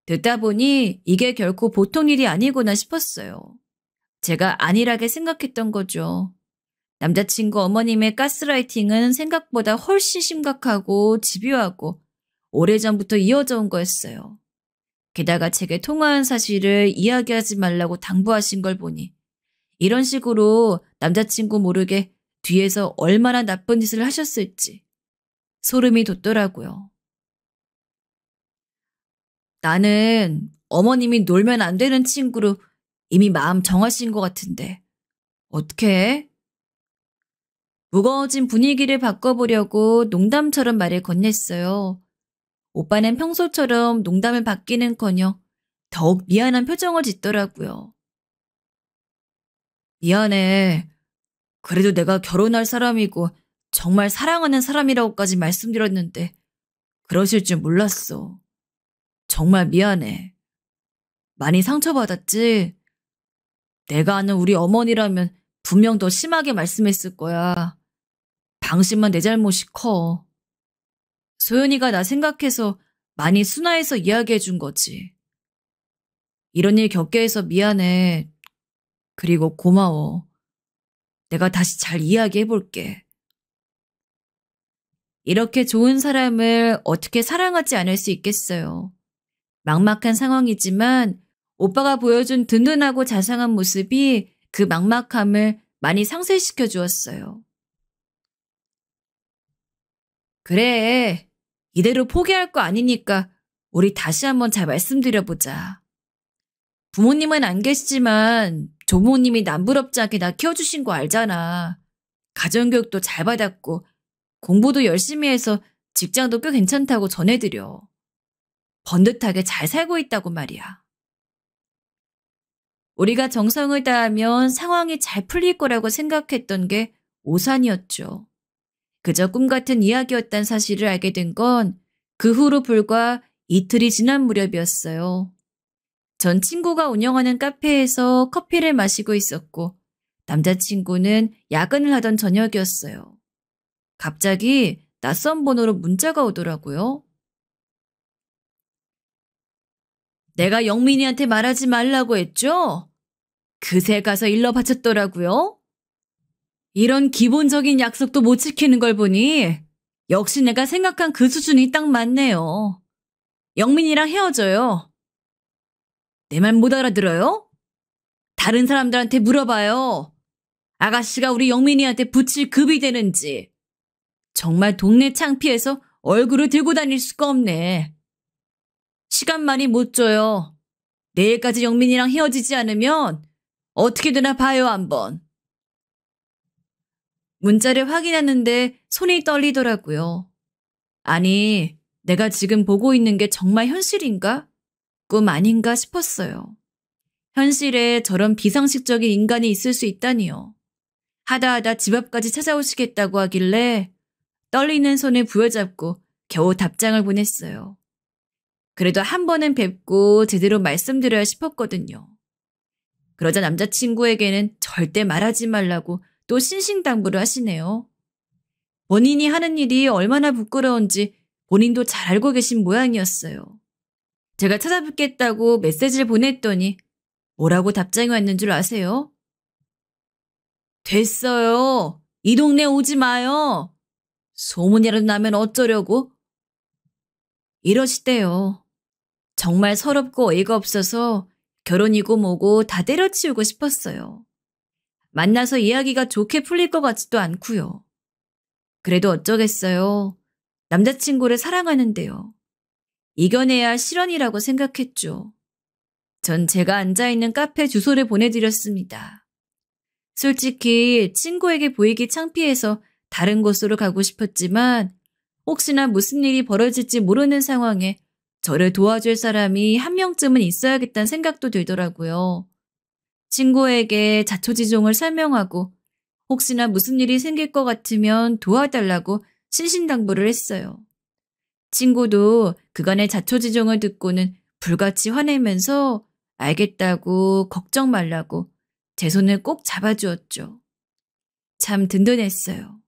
듣다 보니 이게 결코 보통 일이 아니구나 싶었어요. 제가 안일하게 생각했던 거죠. 남자친구 어머님의 가스라이팅은 생각보다 훨씬 심각하고 집요하고 오래전부터 이어져 온 거였어요. 게다가 제게 통화한 사실을 이야기하지 말라고 당부하신 걸 보니 이런 식으로 남자친구 모르게 뒤에서 얼마나 나쁜 짓을 하셨을지 소름이 돋더라고요. 나는 어머님이 놀면 안 되는 친구로 이미 마음 정하신 것 같은데 어떻게 해? 무거워진 분위기를 바꿔보려고 농담처럼 말을 건넸어요. 오빠는 평소처럼 농담을 받기는커녕 더욱 미안한 표정을 짓더라고요. 미안해. 그래도 내가 결혼할 사람이고 정말 사랑하는 사람이라고까지 말씀드렸는데 그러실 줄 몰랐어. 정말 미안해. 많이 상처받았지? 내가 아는 우리 어머니라면 분명 더 심하게 말씀했을 거야. 당신만 내 잘못이 커. 소연이가 나 생각해서 많이 순화해서 이야기해 준 거지. 이런 일 겪게 해서 미안해. 그리고 고마워. 내가 다시 잘 이야기해 볼게. 이렇게 좋은 사람을 어떻게 사랑하지 않을 수 있겠어요. 막막한 상황이지만 오빠가 보여준 든든하고 자상한 모습이 그 막막함을 많이 상쇄시켜 주었어요. 그래, 이대로 포기할 거 아니니까 우리 다시 한번 잘 말씀드려보자. 부모님은 안 계시지만 조모님이 남부럽지 않게 나 키워주신 거 알잖아. 가정교육도 잘 받았고 공부도 열심히 해서 직장도 꽤 괜찮다고 전해드려. 번듯하게 잘 살고 있다고 말이야. 우리가 정성을 다하면 상황이 잘 풀릴 거라고 생각했던 게 오산이었죠. 그저 꿈 같은 이야기였다는 사실을 알게 된 건 그 후로 불과 이틀이 지난 무렵이었어요. 전 친구가 운영하는 카페에서 커피를 마시고 있었고 남자친구는 야근을 하던 저녁이었어요. 갑자기 낯선 번호로 문자가 오더라고요. 내가 영민이한테 말하지 말라고 했죠? 그새 가서 일러 바쳤더라고요. 이런 기본적인 약속도 못 지키는 걸 보니 역시 내가 생각한 그 수준이 딱 맞네요. 영민이랑 헤어져요. 내 말 못 알아들어요? 다른 사람들한테 물어봐요. 아가씨가 우리 영민이한테 붙일 급이 되는지. 정말 동네 창피해서 얼굴을 들고 다닐 수가 없네. 시간 많이 못 줘요. 내일까지 영민이랑 헤어지지 않으면 어떻게 되나 봐요 한번. 문자를 확인하는데 손이 떨리더라고요. 아니, 내가 지금 보고 있는 게 정말 현실인가? 꿈 아닌가 싶었어요. 현실에 저런 비상식적인 인간이 있을 수 있다니요. 하다하다 집 앞까지 찾아오시겠다고 하길래 떨리는 손을 부여잡고 겨우 답장을 보냈어요. 그래도 한 번은 뵙고 제대로 말씀드려야 싶었거든요. 그러자 남자친구에게는 절대 말하지 말라고 또 신신당부를 하시네요. 본인이 하는 일이 얼마나 부끄러운지 본인도 잘 알고 계신 모양이었어요. 제가 찾아뵙겠다고 메시지를 보냈더니 뭐라고 답장이 왔는 줄 아세요? 됐어요. 이 동네 오지 마요. 소문이라도 나면 어쩌려고? 이러시대요. 정말 서럽고 어이가 없어서 결혼이고 뭐고 다 때려치우고 싶었어요. 만나서 이야기가 좋게 풀릴 것 같지도 않고요. 그래도 어쩌겠어요. 남자친구를 사랑하는데요. 이겨내야 할 실언이라고 생각했죠. 전 제가 앉아있는 카페 주소를 보내드렸습니다. 솔직히 친구에게 보이기 창피해서 다른 곳으로 가고 싶었지만 혹시나 무슨 일이 벌어질지 모르는 상황에 저를 도와줄 사람이 한 명쯤은 있어야겠다는 생각도 들더라고요. 친구에게 자초지종을 설명하고 혹시나 무슨 일이 생길 것 같으면 도와달라고 신신당부를 했어요. 친구도 그간의 자초지종을 듣고는 불같이 화내면서 알겠다고 걱정 말라고 제 손을 꼭 잡아주었죠. 참 든든했어요.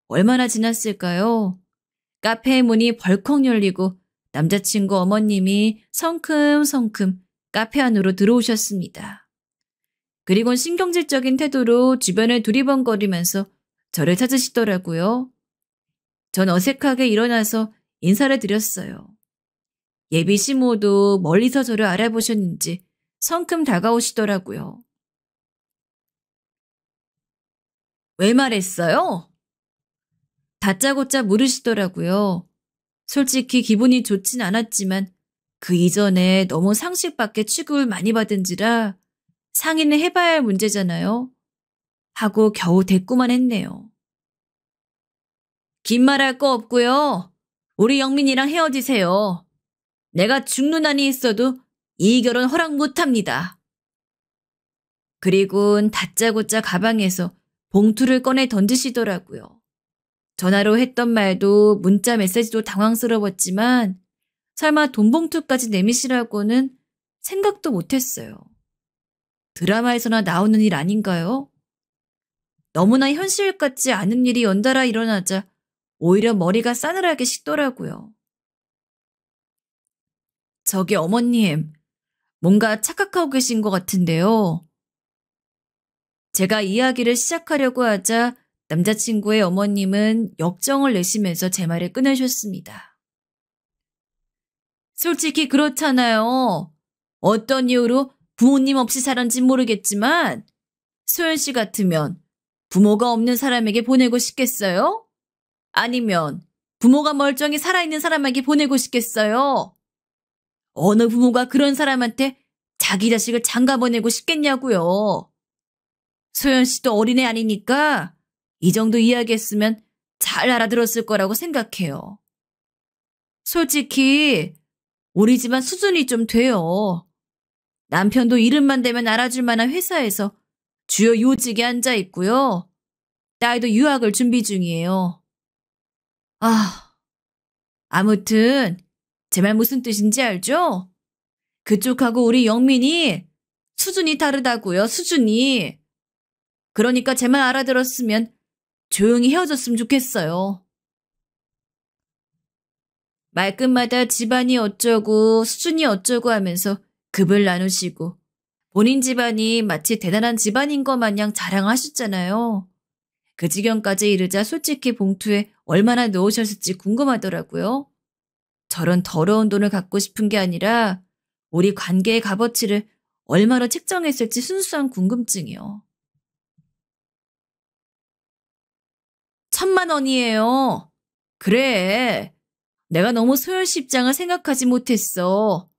얼마나 지났을까요? 카페의 문이 벌컥 열리고 남자친구 어머님이 성큼성큼 카페 안으로 들어오셨습니다. 그리곤 신경질적인 태도로 주변을 두리번거리면서 저를 찾으시더라고요. 전 어색하게 일어나서 인사를 드렸어요. 예비 시모도 멀리서 저를 알아보셨는지 성큼 다가오시더라고요. 왜 말했어요? 다짜고짜 물으시더라고요. 솔직히 기분이 좋진 않았지만 그 이전에 너무 상식밖에 취급을 많이 받은지라 상의는 해봐야 할 문제잖아요. 하고 겨우 대꾸만 했네요. 긴 말 할 거 없고요. 우리 영민이랑 헤어지세요. 내가 죽는 한이 있어도 이 결혼 허락 못합니다. 그리곤 다짜고짜 가방에서 봉투를 꺼내 던지시더라고요. 전화로 했던 말도 문자 메시지도 당황스러웠지만 설마 돈 봉투까지 내미시라고는 생각도 못했어요. 드라마에서나 나오는 일 아닌가요? 너무나 현실 같지 않은 일이 연달아 일어나자 오히려 머리가 싸늘하게 식더라고요. 저기 어머님, 뭔가 착각하고 계신 것 같은데요. 제가 이야기를 시작하려고 하자 남자친구의 어머님은 역정을 내시면서 제 말을 끊으셨습니다. 솔직히 그렇잖아요. 어떤 이유로 부모님 없이 살았는지 모르겠지만 소연 씨 같으면 부모가 없는 사람에게 보내고 싶겠어요? 아니면 부모가 멀쩡히 살아있는 사람에게 보내고 싶겠어요? 어느 부모가 그런 사람한테 자기 자식을 장가 보내고 싶겠냐고요. 소연 씨도 어린애 아니니까 이 정도 이야기했으면 잘 알아들었을 거라고 생각해요. 솔직히 우리 집안 수준이 좀 돼요. 남편도 이름만 대면 알아줄 만한 회사에서 주요 요직에 앉아 있고요. 딸도 유학을 준비 중이에요. 아무튼 제 말 무슨 뜻인지 알죠? 그쪽하고 우리 영민이 수준이 다르다고요, 수준이. 그러니까 제 말 알아들었으면 조용히 헤어졌으면 좋겠어요. 말끝마다 집안이 어쩌고 수준이 어쩌고 하면서 급을 나누시고 본인 집안이 마치 대단한 집안인 것 마냥 자랑하셨잖아요. 그 지경까지 이르자 솔직히 봉투에 얼마나 넣으셨을지 궁금하더라고요. 저런 더러운 돈을 갖고 싶은 게 아니라 우리 관계의 값어치를 얼마로 책정했을지 순수한 궁금증이요. 1,000만 원이에요. 그래. 내가 너무 소연 씨 입장을 생각하지 못했어.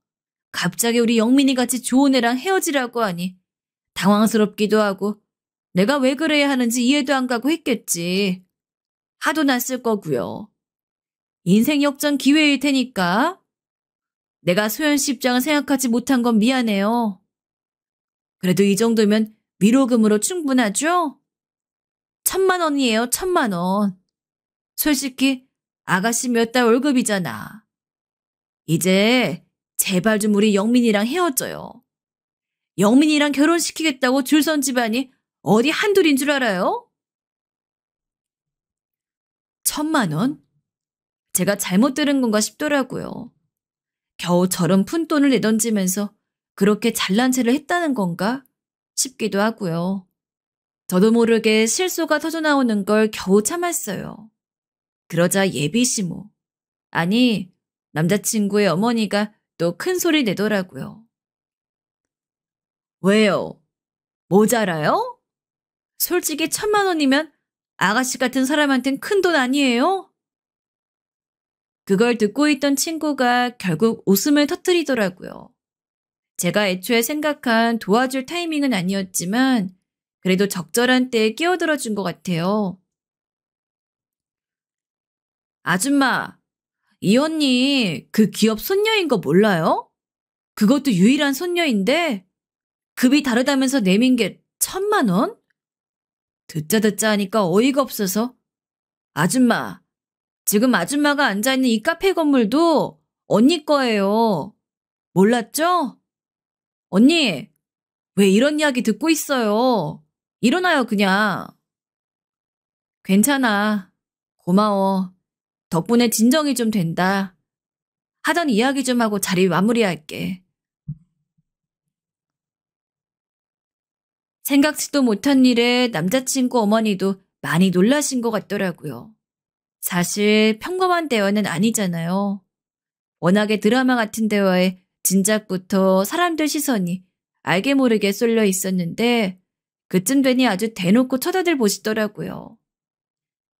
갑자기 우리 영민이 같이 좋은 애랑 헤어지라고 하니 당황스럽기도 하고 내가 왜 그래야 하는지 이해도 안 가고 했겠지. 화도 났을 거고요. 인생 역전 기회일 테니까 내가 소연 씨 입장을 생각하지 못한 건 미안해요. 그래도 이 정도면 위로금으로 충분하죠? 1,000만 원이에요, 1,000만 원. 솔직히 아가씨 몇 달 월급이잖아. 이제 제발 좀 우리 영민이랑 헤어져요. 영민이랑 결혼시키겠다고 줄 선 집안이 어디 한둘인 줄 알아요? 1,000만 원? 제가 잘못 들은 건가 싶더라고요. 겨우 저런 푼돈을 내던지면서 그렇게 잘난 체를 했다는 건가 싶기도 하고요. 저도 모르게 실소가 터져나오는 걸 겨우 참았어요. 그러자 예비시모, 아니 남자친구의 어머니가 또 큰 소리 내더라고요. 왜요? 모자라요? 솔직히 1,000만 원이면 아가씨 같은 사람한텐 큰 돈 아니에요? 그걸 듣고 있던 친구가 결국 웃음을 터뜨리더라고요. 제가 애초에 생각한 도와줄 타이밍은 아니었지만 그래도 적절한 때에 끼어들어 준 것 같아요. 아줌마, 이 언니 그 기업 손녀인 거 몰라요? 그것도 유일한 손녀인데 급이 다르다면서 내민 게 1,000만 원? 듣자 하니까 어이가 없어서. 아줌마, 지금 아줌마가 앉아있는 이 카페 건물도 언니 거예요. 몰랐죠? 언니, 왜 이런 이야기 듣고 있어요? 일어나요, 그냥. 괜찮아. 고마워. 덕분에 진정이 좀 된다. 하던 이야기 좀 하고 자리 마무리할게. 생각지도 못한 일에 남자친구 어머니도 많이 놀라신 것 같더라고요. 사실 평범한 대화는 아니잖아요. 워낙에 드라마 같은 대화에 진작부터 사람들 시선이 알게 모르게 쏠려 있었는데 그쯤 되니 아주 대놓고 쳐다들 보시더라고요.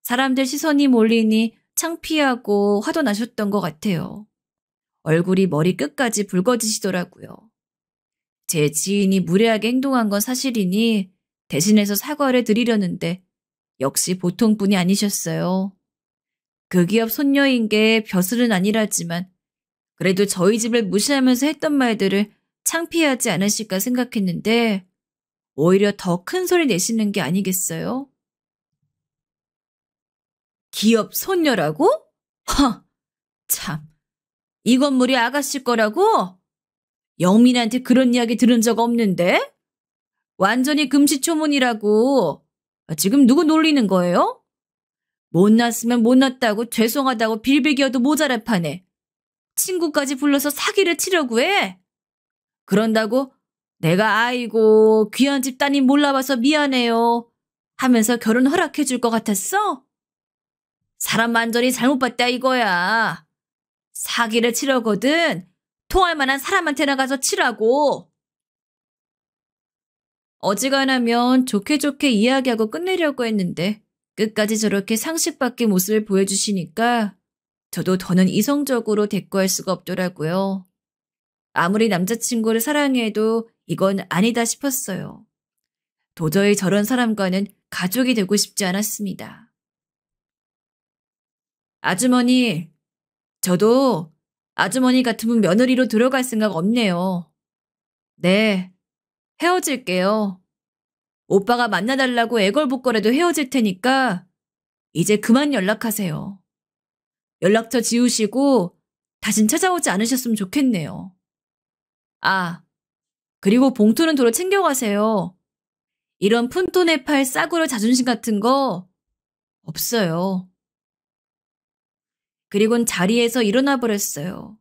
사람들 시선이 몰리니 창피하고 화도 나셨던 것 같아요. 얼굴이 머리 끝까지 붉어지시더라고요. 제 지인이 무례하게 행동한 건 사실이니 대신해서 사과를 드리려는데 역시 보통 분이 아니셨어요. 그 기업 손녀인 게 벼슬은 아니라지만 그래도 저희 집을 무시하면서 했던 말들을 창피하지 않으실까 생각했는데 오히려 더 큰 소리 내시는 게 아니겠어요? 기업 손녀라고? 허, 참. 이 건물이 아가씨 거라고? 영민한테 그런 이야기 들은 적 없는데? 완전히 금시초문이라고. 지금 누구 놀리는 거예요? 못났으면 못났다고 죄송하다고 빌빌기어도 모자랄 판에 친구까지 불러서 사기를 치려고 해? 그런다고 내가 아이고 귀한 집 따님 몰라봐서 미안해요 하면서 결혼 허락해 줄 것 같았어? 사람 완전히 잘못 봤다 이거야. 사기를 치려거든 통할 만한 사람한테나 가서 치라고. 어지간하면 좋게 좋게 이야기하고 끝내려고 했는데 끝까지 저렇게 상식 밖의 모습을 보여주시니까 저도 더는 이성적으로 대꾸할 수가 없더라고요. 아무리 남자친구를 사랑해도 이건 아니다 싶었어요. 도저히 저런 사람과는 가족이 되고 싶지 않았습니다. 아주머니, 저도 아주머니 같으면 며느리로 들어갈 생각 없네요. 네, 헤어질게요. 오빠가 만나달라고 애걸복걸해도 헤어질 테니까 이제 그만 연락하세요. 연락처 지우시고 다신 찾아오지 않으셨으면 좋겠네요. 아, 그리고 봉투는 도로 챙겨가세요. 이런 푼돈에 팔 싸구려 자존심 같은 거 없어요. 그리곤 자리에서 일어나 버렸어요.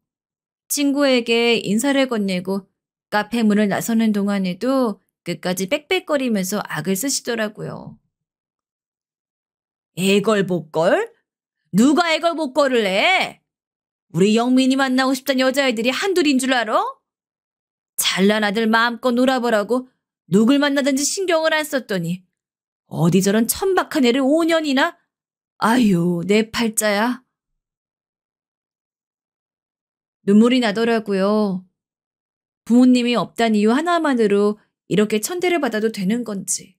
친구에게 인사를 건네고 카페 문을 나서는 동안에도 끝까지 빽빽거리면서 악을 쓰시더라고요. 애걸복걸? 누가 애걸복걸을 해? 우리 영민이 만나고 싶다는 여자애들이 한둘인 줄 알아? 잘난 아들 마음껏 놀아보라고 누굴 만나든지 신경을 안 썼더니 어디 저런 천박한 애를 5년이나? 아유, 내 팔자야. 눈물이 나더라고요. 부모님이 없단 이유 하나만으로 이렇게 천대를 받아도 되는 건지.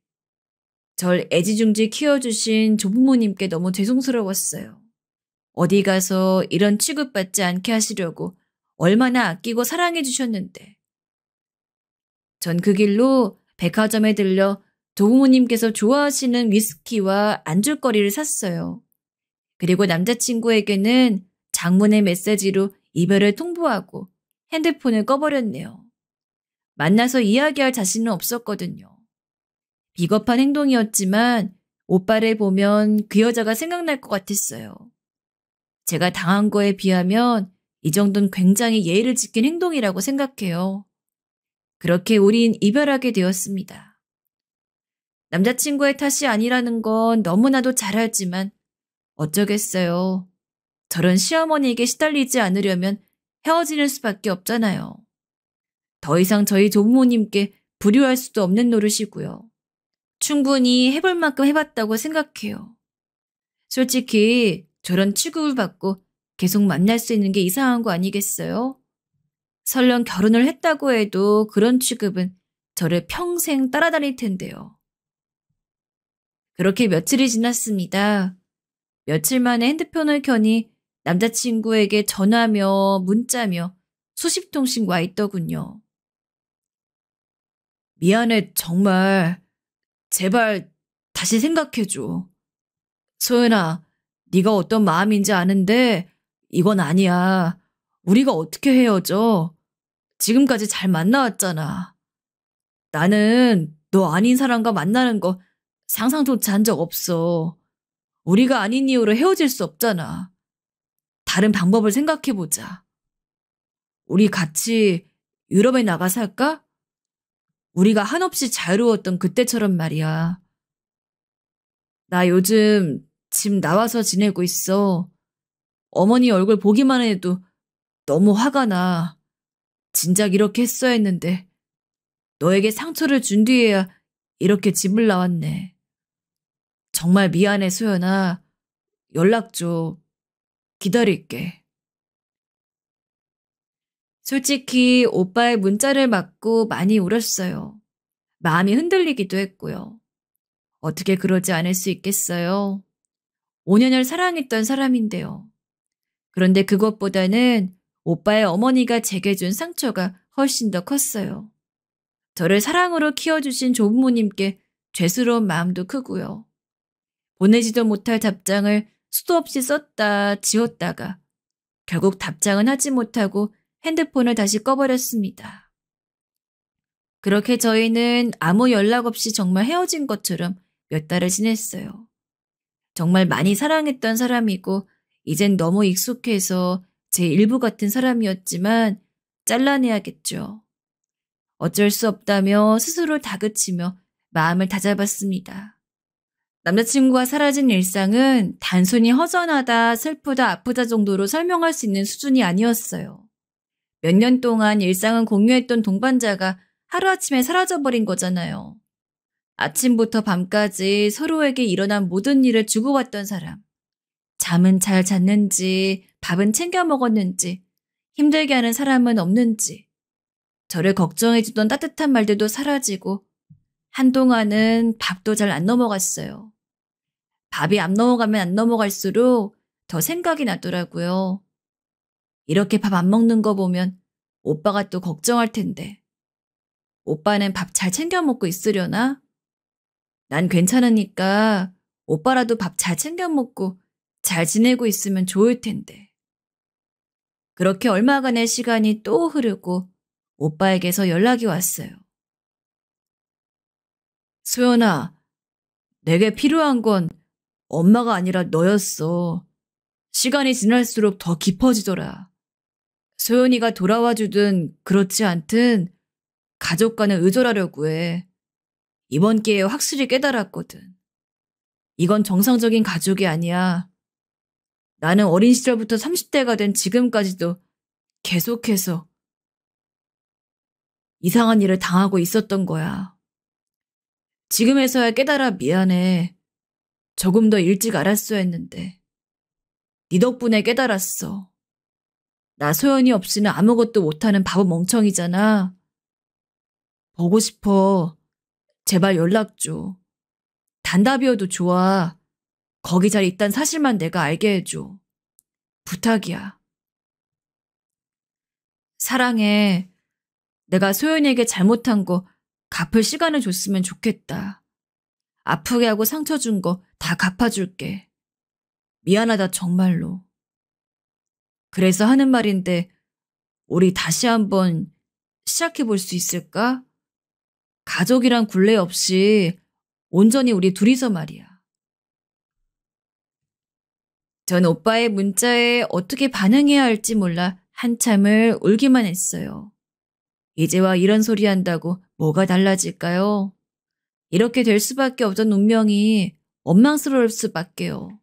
절 애지중지 키워주신 조부모님께 너무 죄송스러웠어요. 어디 가서 이런 취급받지 않게 하시려고 얼마나 아끼고 사랑해 주셨는데. 전 그 길로 백화점에 들려 조부모님께서 좋아하시는 위스키와 안주거리를 샀어요. 그리고 남자친구에게는 장문의 메시지로 이별을 통보하고 핸드폰을 꺼버렸네요. 만나서 이야기할 자신은 없었거든요. 비겁한 행동이었지만 오빠를 보면 그 여자가 생각날 것 같았어요. 제가 당한 거에 비하면 이 정도는 굉장히 예의를 지킨 행동이라고 생각해요. 그렇게 우린 이별하게 되었습니다. 남자친구의 탓이 아니라는 건 너무나도 잘 알지만 어쩌겠어요. 저런 시어머니에게 시달리지 않으려면 헤어지는 수밖에 없잖아요. 더 이상 저희 조부모님께 불효할 수도 없는 노릇이고요. 충분히 해볼 만큼 해봤다고 생각해요. 솔직히 저런 취급을 받고 계속 만날 수 있는 게 이상한 거 아니겠어요? 설령 결혼을 했다고 해도 그런 취급은 저를 평생 따라다닐 텐데요. 그렇게 며칠이 지났습니다. 며칠 만에 핸드폰을 켜니 남자친구에게 전화며 문자며 수십 통씩 와 있더군요. 미안해, 정말. 제발 다시 생각해줘. 소연아, 네가 어떤 마음인지 아는데 이건 아니야. 우리가 어떻게 헤어져? 지금까지 잘 만나왔잖아. 나는 너 아닌 사람과 만나는 거 상상조차 한 적 없어. 우리가 아닌 이유로 헤어질 수 없잖아. 다른 방법을 생각해보자. 우리 같이 유럽에 나가 살까? 우리가 한없이 자유로웠던 그때처럼 말이야. 나 요즘 집 나와서 지내고 있어. 어머니 얼굴 보기만 해도 너무 화가 나. 진작 이렇게 했어야 했는데 너에게 상처를 준 뒤에야 이렇게 집을 나왔네. 정말 미안해, 소연아. 연락 줘. 기다릴게. 솔직히 오빠의 문자를 받고 많이 울었어요. 마음이 흔들리기도 했고요. 어떻게 그러지 않을 수 있겠어요? 5년을 사랑했던 사람인데요. 그런데 그것보다는 오빠의 어머니가 제게 준 상처가 훨씬 더 컸어요. 저를 사랑으로 키워주신 조부모님께 죄스러운 마음도 크고요. 보내지도 못할 답장을 수도 없이 썼다 지웠다가 결국 답장은 하지 못하고 핸드폰을 다시 꺼버렸습니다. 그렇게 저희는 아무 연락 없이 정말 헤어진 것처럼 몇 달을 지냈어요. 정말 많이 사랑했던 사람이고 이젠 너무 익숙해서 제 일부 같은 사람이었지만 잘라내야겠죠. 어쩔 수 없다며 스스로 다그치며 마음을 다잡았습니다. 남자친구가 사라진 일상은 단순히 허전하다, 슬프다, 아프다 정도로 설명할 수 있는 수준이 아니었어요. 몇 년 동안 일상을 공유했던 동반자가 하루아침에 사라져버린 거잖아요. 아침부터 밤까지 서로에게 일어난 모든 일을 주고받던 사람. 잠은 잘 잤는지, 밥은 챙겨 먹었는지, 힘들게 하는 사람은 없는지, 저를 걱정해주던 따뜻한 말들도 사라지고 한동안은 밥도 잘 안 넘어갔어요. 밥이 안 넘어가면 안 넘어갈수록 더 생각이 나더라고요. 이렇게 밥 안 먹는 거 보면 오빠가 또 걱정할 텐데. 오빠는 밥 잘 챙겨 먹고 있으려나? 난 괜찮으니까 오빠라도 밥 잘 챙겨 먹고 잘 지내고 있으면 좋을 텐데. 그렇게 얼마간의 시간이 또 흐르고 오빠에게서 연락이 왔어요. 소연아, 내게 필요한 건 엄마가 아니라 너였어. 시간이 지날수록 더 깊어지더라. 소연이가 돌아와 주든 그렇지 않든 가족과는 의존하려고 해. 이번 기회에 확실히 깨달았거든. 이건 정상적인 가족이 아니야. 나는 어린 시절부터 30대가 된 지금까지도 계속해서 이상한 일을 당하고 있었던 거야. 지금에서야 깨달아 미안해. 조금 더 일찍 알았어야 했는데. 네 덕분에 깨달았어. 나 소연이 없이는 아무것도 못하는 바보 멍청이잖아. 보고 싶어. 제발 연락 줘. 단답이어도 좋아. 거기 잘 있단 사실만 내가 알게 해줘. 부탁이야. 사랑해. 내가 소연이에게 잘못한 거 갚을 시간을 줬으면 좋겠다. 아프게 하고 상처 준 거 다 갚아줄게. 미안하다 정말로. 그래서 하는 말인데 우리 다시 한번 시작해 볼 수 있을까? 가족이란 굴레 없이 온전히 우리 둘이서 말이야. 전 오빠의 문자에 어떻게 반응해야 할지 몰라 한참을 울기만 했어요. 이제와 이런 소리 한다고 뭐가 달라질까요? 이렇게 될 수밖에 없던 운명이 원망스러울 수밖에요.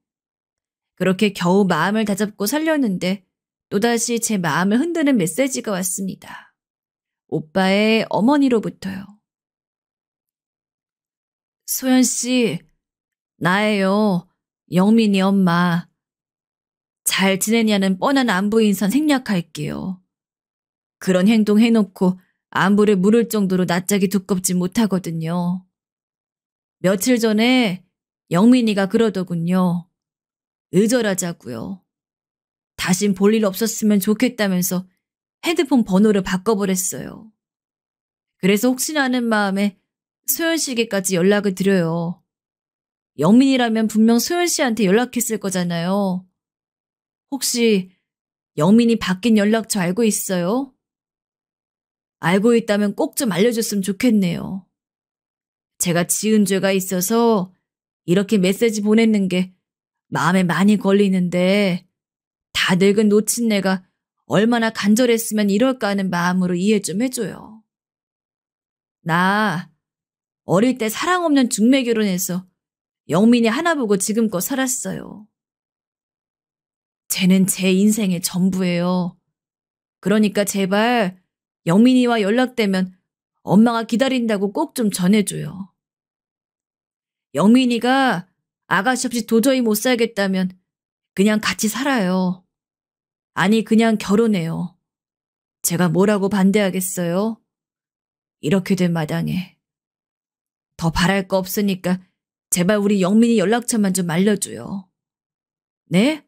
그렇게 겨우 마음을 다잡고 살렸는데 또다시 제 마음을 흔드는 메시지가 왔습니다. 오빠의 어머니로부터요. 소연 씨, 나예요. 영민이 엄마. 잘 지내냐는 뻔한 안부 인사 생략할게요. 그런 행동 해놓고 안부를 물을 정도로 낯짝이 두껍지 못하거든요. 며칠 전에 영민이가 그러더군요. 의절하자고요. 다신 볼 일 없었으면 좋겠다면서 핸드폰 번호를 바꿔버렸어요. 그래서 혹시나 하는 마음에 소연 씨에게까지 연락을 드려요. 영민이라면 분명 소연 씨한테 연락했을 거잖아요. 혹시 영민이 바뀐 연락처 알고 있어요? 알고 있다면 꼭 좀 알려줬으면 좋겠네요. 제가 지은 죄가 있어서 이렇게 메시지 보냈는 게 마음에 많이 걸리는데 다 늙은 노친네가 얼마나 간절했으면 이럴까 하는 마음으로 이해 좀 해줘요. 나 어릴 때 사랑 없는 중매 결혼해서 영민이 하나 보고 지금껏 살았어요. 쟤는 제 인생의 전부예요. 그러니까 제발 영민이와 연락되면 엄마가 기다린다고 꼭 좀 전해줘요. 영민이가 아가씨 없이 도저히 못 살겠다면 그냥 같이 살아요. 아니 그냥 결혼해요. 제가 뭐라고 반대하겠어요? 이렇게 된 마당에. 더 바랄 거 없으니까 제발 우리 영민이 연락처만 좀 알려줘요. 네?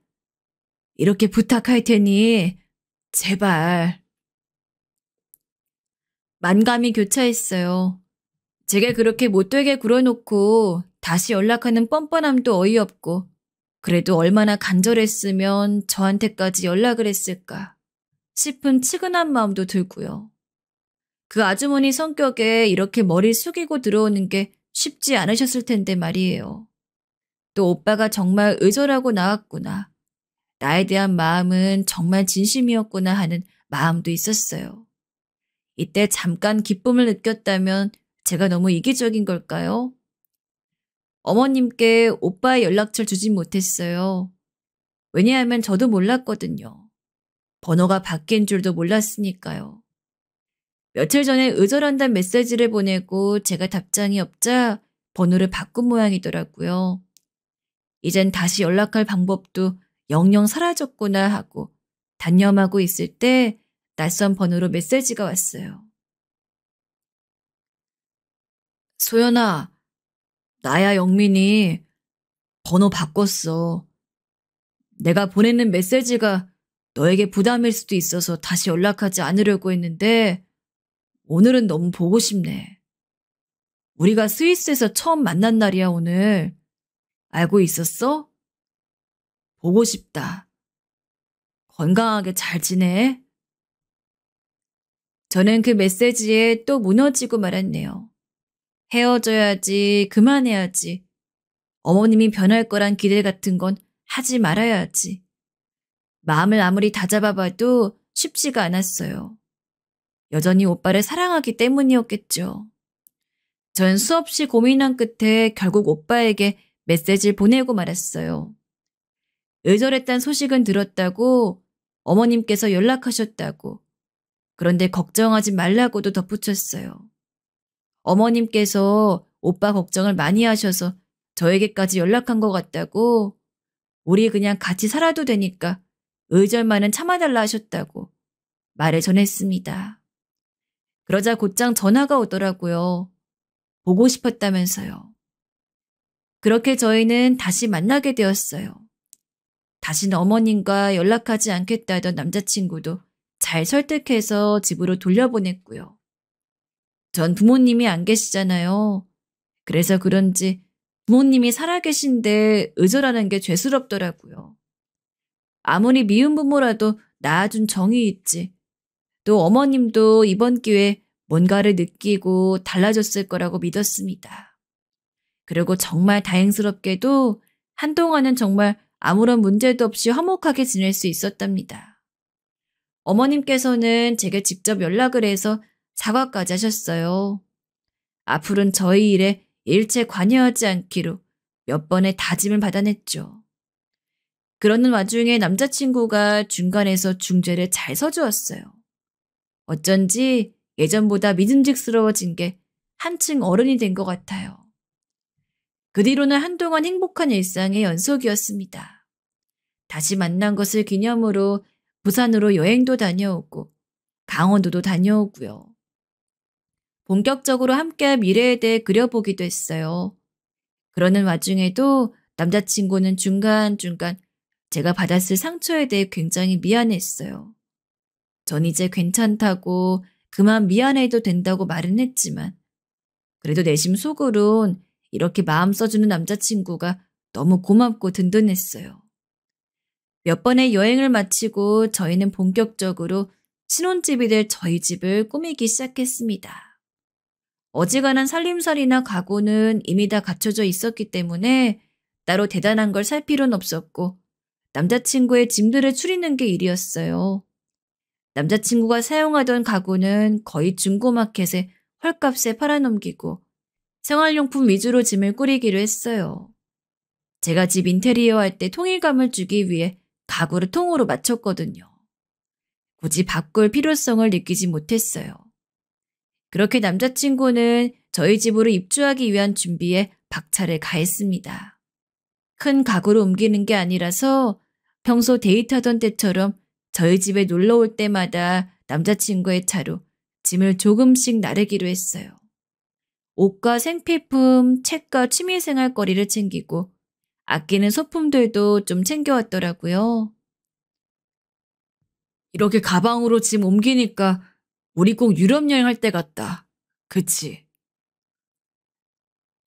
이렇게 부탁할 테니 제발. 만감이 교차했어요. 제가 그렇게 못되게 굴어놓고 다시 연락하는 뻔뻔함도 어이없고 그래도 얼마나 간절했으면 저한테까지 연락을 했을까 싶은 측은한 마음도 들고요. 그 아주머니 성격에 이렇게 머리 숙이고 들어오는 게 쉽지 않으셨을 텐데 말이에요. 또 오빠가 정말 의절하고 나왔구나. 나에 대한 마음은 정말 진심이었구나 하는 마음도 있었어요. 이때 잠깐 기쁨을 느꼈다면 제가 너무 이기적인 걸까요? 어머님께 오빠의 연락처를 주진 못했어요. 왜냐하면 저도 몰랐거든요. 번호가 바뀐 줄도 몰랐으니까요. 며칠 전에 의절한다는 메시지를 보내고 제가 답장이 없자 번호를 바꾼 모양이더라고요. 이젠 다시 연락할 방법도 영영 사라졌구나 하고 단념하고 있을 때 낯선 번호로 메시지가 왔어요. 소연아, 나야 영민이 번호 바꿨어. 내가 보내는 메시지가 너에게 부담일 수도 있어서 다시 연락하지 않으려고 했는데 오늘은 너무 보고 싶네. 우리가 스위스에서 처음 만난 날이야 오늘. 알고 있었어? 보고 싶다. 건강하게 잘 지내? 저는 그 메시지에 또 무너지고 말았네요. 헤어져야지, 그만해야지. 어머님이 변할 거란 기대 같은 건 하지 말아야지. 마음을 아무리 다잡아봐도 쉽지가 않았어요. 여전히 오빠를 사랑하기 때문이었겠죠. 전 수없이 고민한 끝에 결국 오빠에게 메시지를 보내고 말았어요. 의절했단 소식은 들었다고, 어머님께서 연락하셨다고, 그런데 걱정하지 말라고도 덧붙였어요. 어머님께서 오빠 걱정을 많이 하셔서 저에게까지 연락한 것 같다고, 우리 그냥 같이 살아도 되니까 의절만은 참아달라 하셨다고 말을 전했습니다. 그러자 곧장 전화가 오더라고요. 보고 싶었다면서요. 그렇게 저희는 다시 만나게 되었어요. 다시는 어머님과 연락하지 않겠다던 남자친구도 잘 설득해서 집으로 돌려보냈고요. 전 부모님이 안 계시잖아요. 그래서 그런지 부모님이 살아계신데 의절하는 게 죄스럽더라고요. 아무리 미운 부모라도 낳아준 정이 있지. 또 어머님도 이번 기회에 뭔가를 느끼고 달라졌을 거라고 믿었습니다. 그리고 정말 다행스럽게도 한동안은 정말 아무런 문제도 없이 화목하게 지낼 수 있었답니다. 어머님께서는 제게 직접 연락을 해서 사과까지 하셨어요. 앞으로는 저희 일에 일체 관여하지 않기로 몇 번의 다짐을 받아냈죠. 그러는 와중에 남자친구가 중간에서 중재를 잘 서주었어요. 어쩐지 예전보다 믿음직스러워진 게 한층 어른이 된 것 같아요. 그 뒤로는 한동안 행복한 일상의 연속이었습니다. 다시 만난 것을 기념으로 부산으로 여행도 다녀오고 강원도도 다녀오고요. 본격적으로 함께할 미래에 대해 그려보기도 했어요. 그러는 와중에도 남자친구는 중간중간 제가 받았을 상처에 대해 굉장히 미안했어요. 전 이제 괜찮다고 그만 미안해도 된다고 말은 했지만 그래도 내심 속으론 이렇게 마음 써주는 남자친구가 너무 고맙고 든든했어요. 몇 번의 여행을 마치고 저희는 본격적으로 신혼집이 될 저희 집을 꾸미기 시작했습니다. 어지간한 살림살이나 가구는 이미 다 갖춰져 있었기 때문에 따로 대단한 걸 살 필요는 없었고 남자친구의 짐들을 추리는 게 일이었어요. 남자친구가 사용하던 가구는 거의 중고마켓에 헐값에 팔아넘기고 생활용품 위주로 짐을 꾸리기로 했어요. 제가 집 인테리어 할 때 통일감을 주기 위해 가구를 통으로 맞췄거든요. 굳이 바꿀 필요성을 느끼지 못했어요. 그렇게 남자친구는 저희 집으로 입주하기 위한 준비에 박차를 가했습니다. 큰 가구를 옮기는 게 아니라서 평소 데이트하던 때처럼 저희 집에 놀러 올 때마다 남자친구의 차로 짐을 조금씩 나르기로 했어요. 옷과 생필품, 책과 취미생활 거리를 챙기고 아끼는 소품들도 좀 챙겨왔더라고요. 이렇게 가방으로 짐 옮기니까 우리 꼭 유럽 여행할 때 같다. 그치?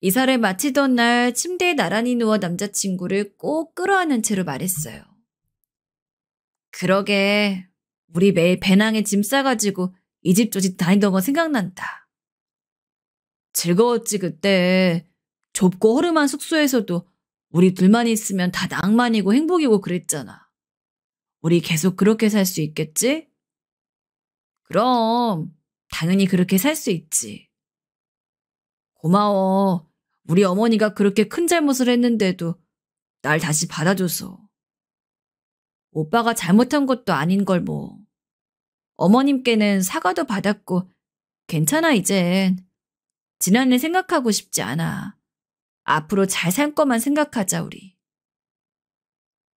이사를 마치던 날 침대에 나란히 누워 남자친구를 꼭 끌어안은 채로 말했어요. 그러게, 우리 매일 배낭에 짐 싸가지고 이 집 저 집 다니던 거 생각난다. 즐거웠지 그때. 좁고 허름한 숙소에서도 우리 둘만 있으면 다 낭만이고 행복이고 그랬잖아. 우리 계속 그렇게 살 수 있겠지? 그럼 당연히 그렇게 살 수 있지. 고마워. 우리 어머니가 그렇게 큰 잘못을 했는데도 날 다시 받아줘서. 오빠가 잘못한 것도 아닌 걸 뭐. 어머님께는 사과도 받았고 괜찮아 이젠. 지난 일 생각하고 싶지 않아. 앞으로 잘 살 것만 생각하자 우리.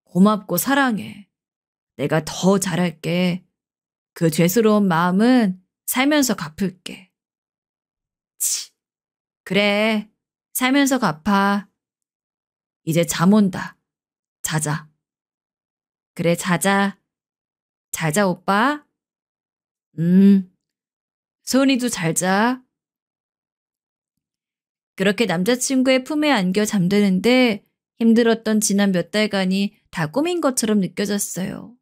고맙고 사랑해. 내가 더 잘할게. 그 죄스러운 마음은 살면서 갚을게. 치, 그래. 살면서 갚아. 이제 잠 온다. 자자. 그래 자자. 자자 오빠. 소은이도 잘 자. 그렇게 남자친구의 품에 안겨 잠드는데 힘들었던 지난 몇 달간이 다 꿈인 것처럼 느껴졌어요.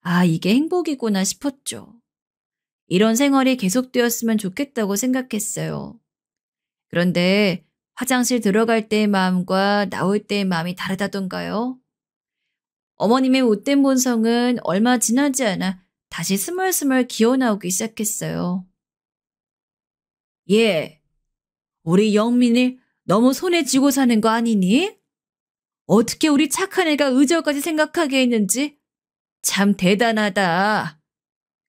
아, 이게 행복이구나 싶었죠. 이런 생활이 계속되었으면 좋겠다고 생각했어요. 그런데 화장실 들어갈 때의 마음과 나올 때의 마음이 다르다던가요? 어머님의 못된 본성은 얼마 지나지 않아 다시 스멀스멀 기어나오기 시작했어요. 예, 우리 영민이 너무 손에 쥐고 사는 거 아니니? 어떻게 우리 착한 애가 의저까지 생각하게 했는지 참 대단하다.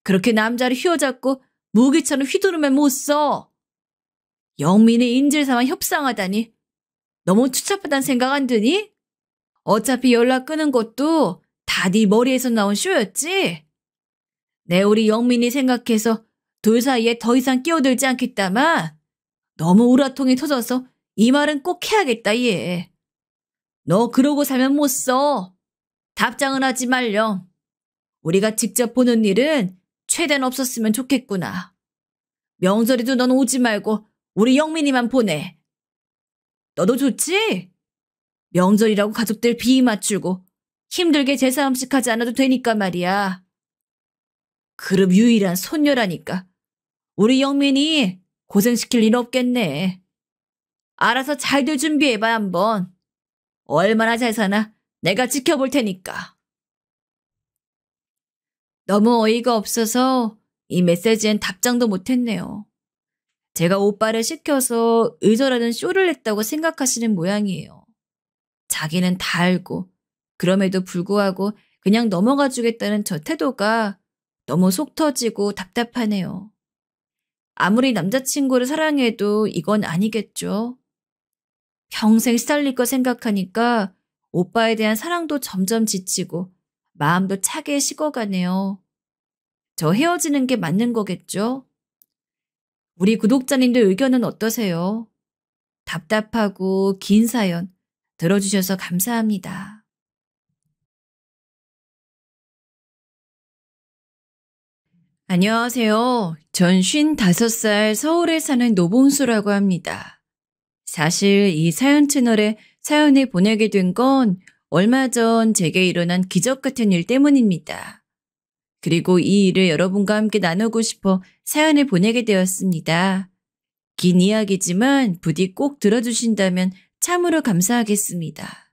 그렇게 남자를 휘어잡고 무기처럼 휘두르면 못 써. 영민이 인질 삼아 협상하다니 너무 추잡하다는 생각 안 드니? 어차피 연락 끄는 것도 다 네 머리에서 나온 쇼였지? 내 우리 영민이 생각해서 둘 사이에 더 이상 끼어들지 않겠다만 너무 우라통이 터져서 이 말은 꼭 해야겠다 얘. 너 그러고 살면 못 써. 답장은 하지 말렴. 우리가 직접 보는 일은 최대한 없었으면 좋겠구나. 명절에도 넌 오지 말고 우리 영민이만 보내. 너도 좋지? 명절이라고 가족들 비위 맞추고 힘들게 제사 음식하지 않아도 되니까 말이야. 그룹 유일한 손녀라니까. 우리 영민이 고생시킬 일 없겠네. 알아서 잘들 준비해봐 한번. 얼마나 잘 사나 내가 지켜볼 테니까. 너무 어이가 없어서 이 메시지엔 답장도 못했네요. 제가 오빠를 시켜서 의절하는 쇼를 냈다고 생각하시는 모양이에요. 자기는 다 알고 그럼에도 불구하고 그냥 넘어가 주겠다는 저 태도가 너무 속 터지고 답답하네요. 아무리 남자친구를 사랑해도 이건 아니겠죠. 평생 시달릴 거 생각하니까 오빠에 대한 사랑도 점점 지치고 마음도 차게 식어가네요. 저 헤어지는 게 맞는 거겠죠? 우리 구독자님들 의견은 어떠세요? 답답하고 긴 사연 들어주셔서 감사합니다. 안녕하세요. 전 55살 서울에 사는 노봉수라고 합니다. 사실 이 사연 채널에 사연을 보내게 된 건 얼마 전 제게 일어난 기적 같은 일 때문입니다. 그리고 이 일을 여러분과 함께 나누고 싶어 사연을 보내게 되었습니다. 긴 이야기지만 부디 꼭 들어주신다면 참으로 감사하겠습니다.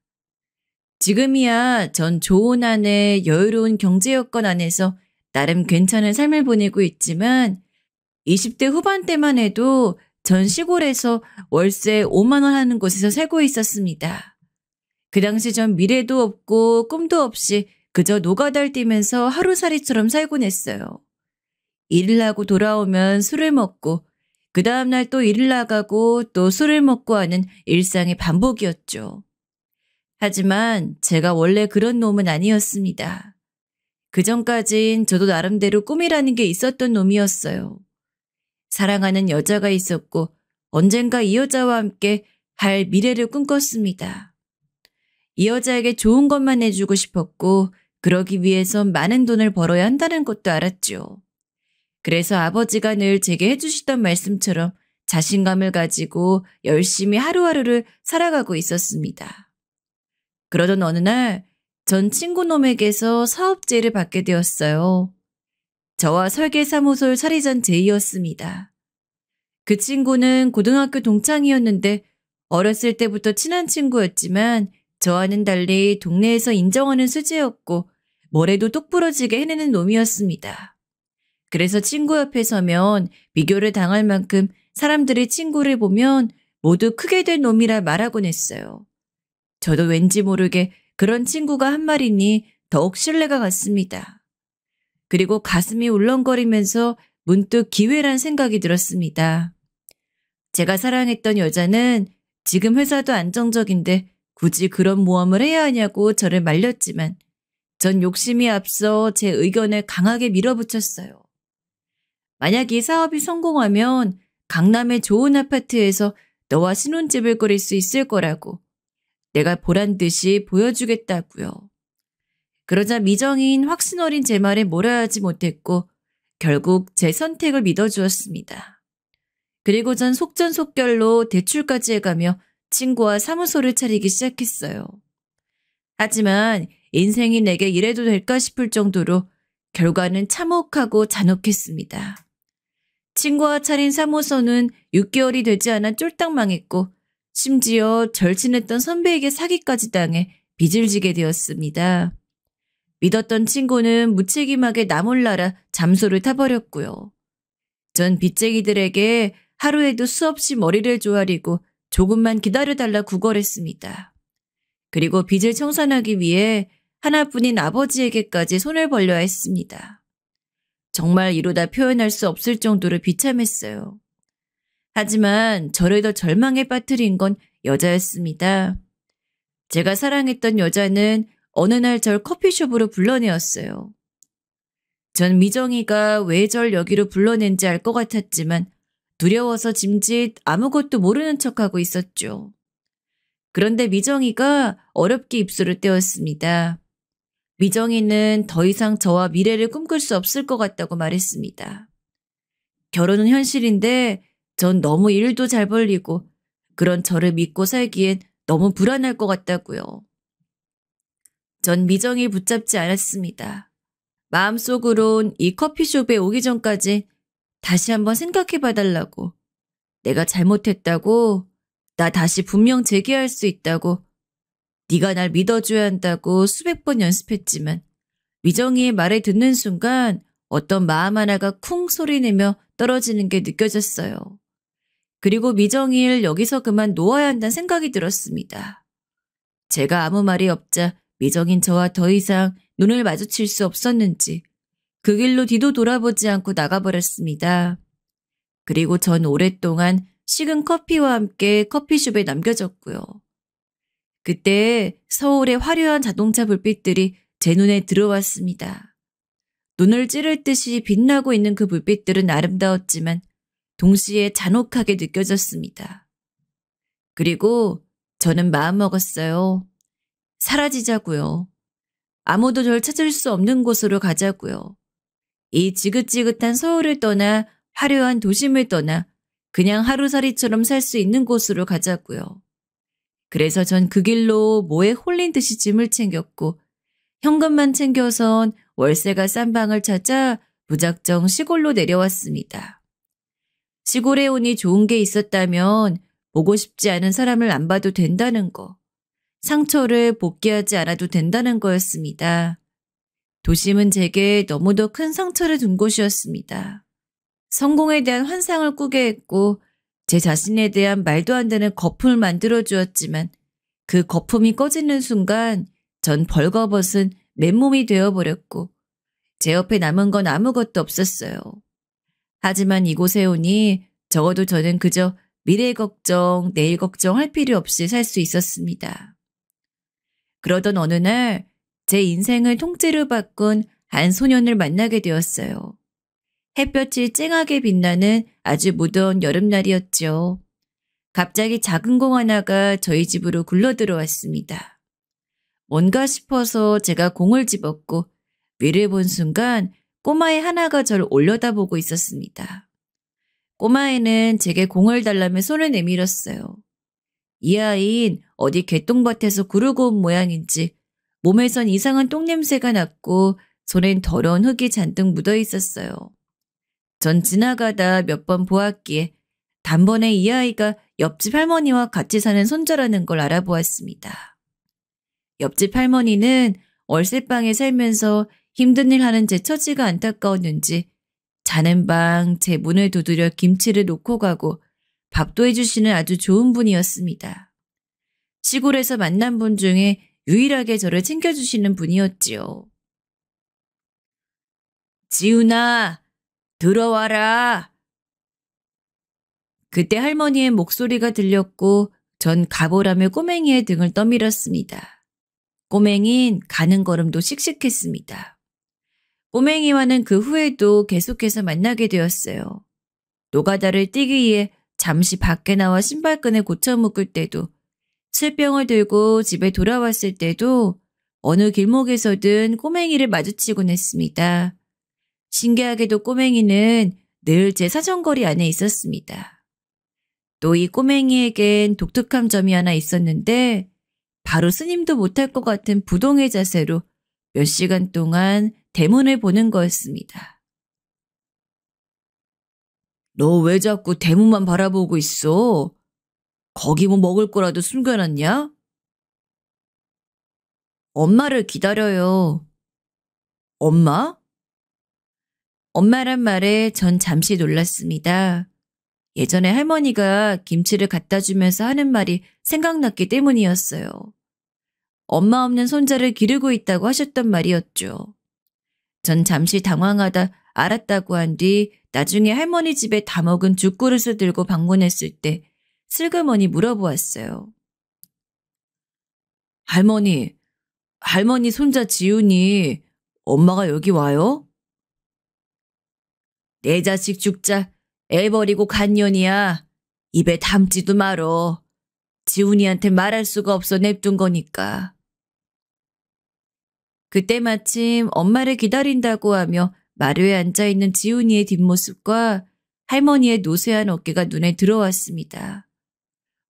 지금이야 전 좋은 아내 여유로운 경제 여건 안에서 나름 괜찮은 삶을 보내고 있지만 20대 후반 때만 해도 전 시골에서 월세 5만 원 하는 곳에서 살고 있었습니다. 그 당시 전 미래도 없고 꿈도 없이 그저 노가다를 뛰면서 하루살이처럼 살곤 했어요. 일을 하고 돌아오면 술을 먹고 그 다음날 또 일을 나가고 또 술을 먹고 하는 일상의 반복이었죠. 하지만 제가 원래 그런 놈은 아니었습니다. 그전까진 저도 나름대로 꿈이라는 게 있었던 놈이었어요. 사랑하는 여자가 있었고 언젠가 이 여자와 함께 할 미래를 꿈꿨습니다. 이 여자에게 좋은 것만 해주고 싶었고 그러기 위해선 많은 돈을 벌어야 한다는 것도 알았죠. 그래서 아버지가 늘 제게 해주시던 말씀처럼 자신감을 가지고 열심히 하루하루를 살아가고 있었습니다. 그러던 어느 날 전 친구놈에게서 사업제의를 받게 되었어요. 저와 설계사무소를 차리던 제의였습니다. 그 친구는 고등학교 동창이었는데 어렸을 때부터 친한 친구였지만 저와는 달리 동네에서 인정하는 수재였고 뭐래도 똑부러지게 해내는 놈이었습니다. 그래서 친구 옆에 서면 비교를 당할 만큼 사람들이 친구를 보면 모두 크게 된 놈이라 말하곤 했어요. 저도 왠지 모르게 그런 친구가 한 말이니 더욱 신뢰가 갔습니다. 그리고 가슴이 울렁거리면서 문득 기회란 생각이 들었습니다. 제가 사랑했던 여자는 지금 회사도 안정적인데 굳이 그런 모험을 해야 하냐고 저를 말렸지만 전 욕심이 앞서 제 의견을 강하게 밀어붙였어요. 만약 이 사업이 성공하면 강남의 좋은 아파트에서 너와 신혼집을 꾸릴 수 있을 거라고 내가 보란 듯이 보여주겠다고요. 그러자 미정인 확신 어린 제 말에 뭐라 하지 못했고 결국 제 선택을 믿어주었습니다. 그리고 전 속전속결로 대출까지 해가며 친구와 사무소를 차리기 시작했어요. 하지만 인생이 내게 이래도 될까 싶을 정도로 결과는 참혹하고 잔혹했습니다. 친구와 차린 사무소는 6개월이 되지 않아 쫄딱 망했고 심지어 절친했던 선배에게 사기까지 당해 빚을 지게 되었습니다. 믿었던 친구는 무책임하게 나 몰라라 잠수를 타버렸고요. 전 빚쟁이들에게 하루에도 수없이 머리를 조아리고 조금만 기다려달라 구걸했습니다. 그리고 빚을 청산하기 위해 하나뿐인 아버지에게까지 손을 벌려야 했습니다. 정말 이루다 표현할 수 없을 정도로 비참했어요. 하지만 저를 더 절망에 빠뜨린 건 여자였습니다. 제가 사랑했던 여자는 어느 날 절 커피숍으로 불러내었어요. 전 미정이가 왜 절 여기로 불러낸지 알 것 같았지만 두려워서 짐짓 아무것도 모르는 척하고 있었죠. 그런데 미정이가 어렵게 입술을 떼었습니다. 미정이는 더 이상 저와 미래를 꿈꿀 수 없을 것 같다고 말했습니다. 결혼은 현실인데 전 너무 일도 잘 벌리고 그런 저를 믿고 살기엔 너무 불안할 것 같다고요. 전 미정이 붙잡지 않았습니다. 마음속으론 이 커피숍에 오기 전까지 다시 한번 생각해 봐달라고, 내가 잘못했다고, 나 다시 분명 재기할 수 있다고, 네가 날 믿어줘야 한다고 수백 번 연습했지만 미정이의 말을 듣는 순간 어떤 마음 하나가 쿵 소리내며 떨어지는 게 느껴졌어요. 그리고 미정이를 여기서 그만 놓아야 한다는 생각이 들었습니다. 제가 아무 말이 없자 미정인 저와 더 이상 눈을 마주칠 수 없었는지 그 길로 뒤도 돌아보지 않고 나가버렸습니다. 그리고 전 오랫동안 식은 커피와 함께 커피숍에 남겨졌고요. 그때 서울의 화려한 자동차 불빛들이 제 눈에 들어왔습니다. 눈을 찌를 듯이 빛나고 있는 그 불빛들은 아름다웠지만 동시에 잔혹하게 느껴졌습니다. 그리고 저는 마음먹었어요. 사라지자고요. 아무도 절 찾을 수 없는 곳으로 가자고요. 이 지긋지긋한 서울을 떠나 화려한 도심을 떠나 그냥 하루살이처럼 살 수 있는 곳으로 가자고요. 그래서 전 그 길로 뭐에 홀린 듯이 짐을 챙겼고 현금만 챙겨선 월세가 싼 방을 찾아 무작정 시골로 내려왔습니다. 시골에 오니 좋은 게 있었다면 보고 싶지 않은 사람을 안 봐도 된다는 거, 상처를 복귀하지 않아도 된다는 거였습니다. 도심은 제게 너무도 큰 상처를 준 곳이었습니다. 성공에 대한 환상을 꾸게 했고 제 자신에 대한 말도 안 되는 거품을 만들어 주었지만 그 거품이 꺼지는 순간 전 벌거벗은 맨몸이 되어버렸고 제 옆에 남은 건 아무것도 없었어요. 하지만 이곳에 오니 적어도 저는 그저 미래 걱정, 내일 걱정할 필요 없이 살 수 있었습니다. 그러던 어느 날 제 인생을 통째로 바꾼 한 소년을 만나게 되었어요. 햇볕이 쨍하게 빛나는 아주 무더운 여름날이었죠. 갑자기 작은 공 하나가 저희 집으로 굴러들어왔습니다. 뭔가 싶어서 제가 공을 집었고 위를 본 순간 꼬마애 하나가 저를 올려다보고 있었습니다. 꼬마애는 제게 공을 달라며 손을 내밀었어요. 이 아이는 어디 개똥밭에서 구르고 온 모양인지 몸에선 이상한 똥냄새가 났고 손엔 더러운 흙이 잔뜩 묻어 있었어요. 전 지나가다 몇 번 보았기에 단번에 이 아이가 옆집 할머니와 같이 사는 손자라는 걸 알아보았습니다. 옆집 할머니는 월세방에 살면서 힘든 일 하는 제 처지가 안타까웠는지 자는 방 제 문을 두드려 김치를 놓고 가고 밥도 해주시는 아주 좋은 분이었습니다. 시골에서 만난 분 중에 유일하게 저를 챙겨주시는 분이었지요. 지훈아, 들어와라. 그때 할머니의 목소리가 들렸고 전 가보라며 꼬맹이의 등을 떠밀었습니다. 꼬맹이는 가는 걸음도 씩씩했습니다. 꼬맹이와는 그 후에도 계속해서 만나게 되었어요. 노가다를 뛰기 위해 잠시 밖에 나와 신발끈을 고쳐 묶을 때도 술병을 들고 집에 돌아왔을 때도 어느 길목에서든 꼬맹이를 마주치곤 했습니다. 신기하게도 꼬맹이는 늘 제 사정거리 안에 있었습니다. 또 이 꼬맹이에겐 독특한 점이 하나 있었는데 바로 스님도 못할 것 같은 부동의 자세로 몇 시간 동안 대문을 보는 거였습니다. 너 왜 자꾸 대문만 바라보고 있어? 거기 뭐 먹을 거라도 숨겨놨냐? 엄마를 기다려요. 엄마? 엄마란 말에 전 잠시 놀랐습니다. 예전에 할머니가 김치를 갖다 주면서 하는 말이 생각났기 때문이었어요. 엄마 없는 손자를 기르고 있다고 하셨던 말이었죠. 전 잠시 당황하다 알았다고 한 뒤 나중에 할머니 집에 다 먹은 죽그릇을 들고 방문했을 때 슬그머니 물어보았어요. 할머니 손자 지훈이 엄마가 여기 와요? 내 자식 죽자 애 버리고 간 년이야. 입에 담지도 말어. 지훈이한테 말할 수가 없어 냅둔 거니까. 그때 마침 엄마를 기다린다고 하며 마루에 앉아있는 지훈이의 뒷모습과 할머니의 노쇠한 어깨가 눈에 들어왔습니다.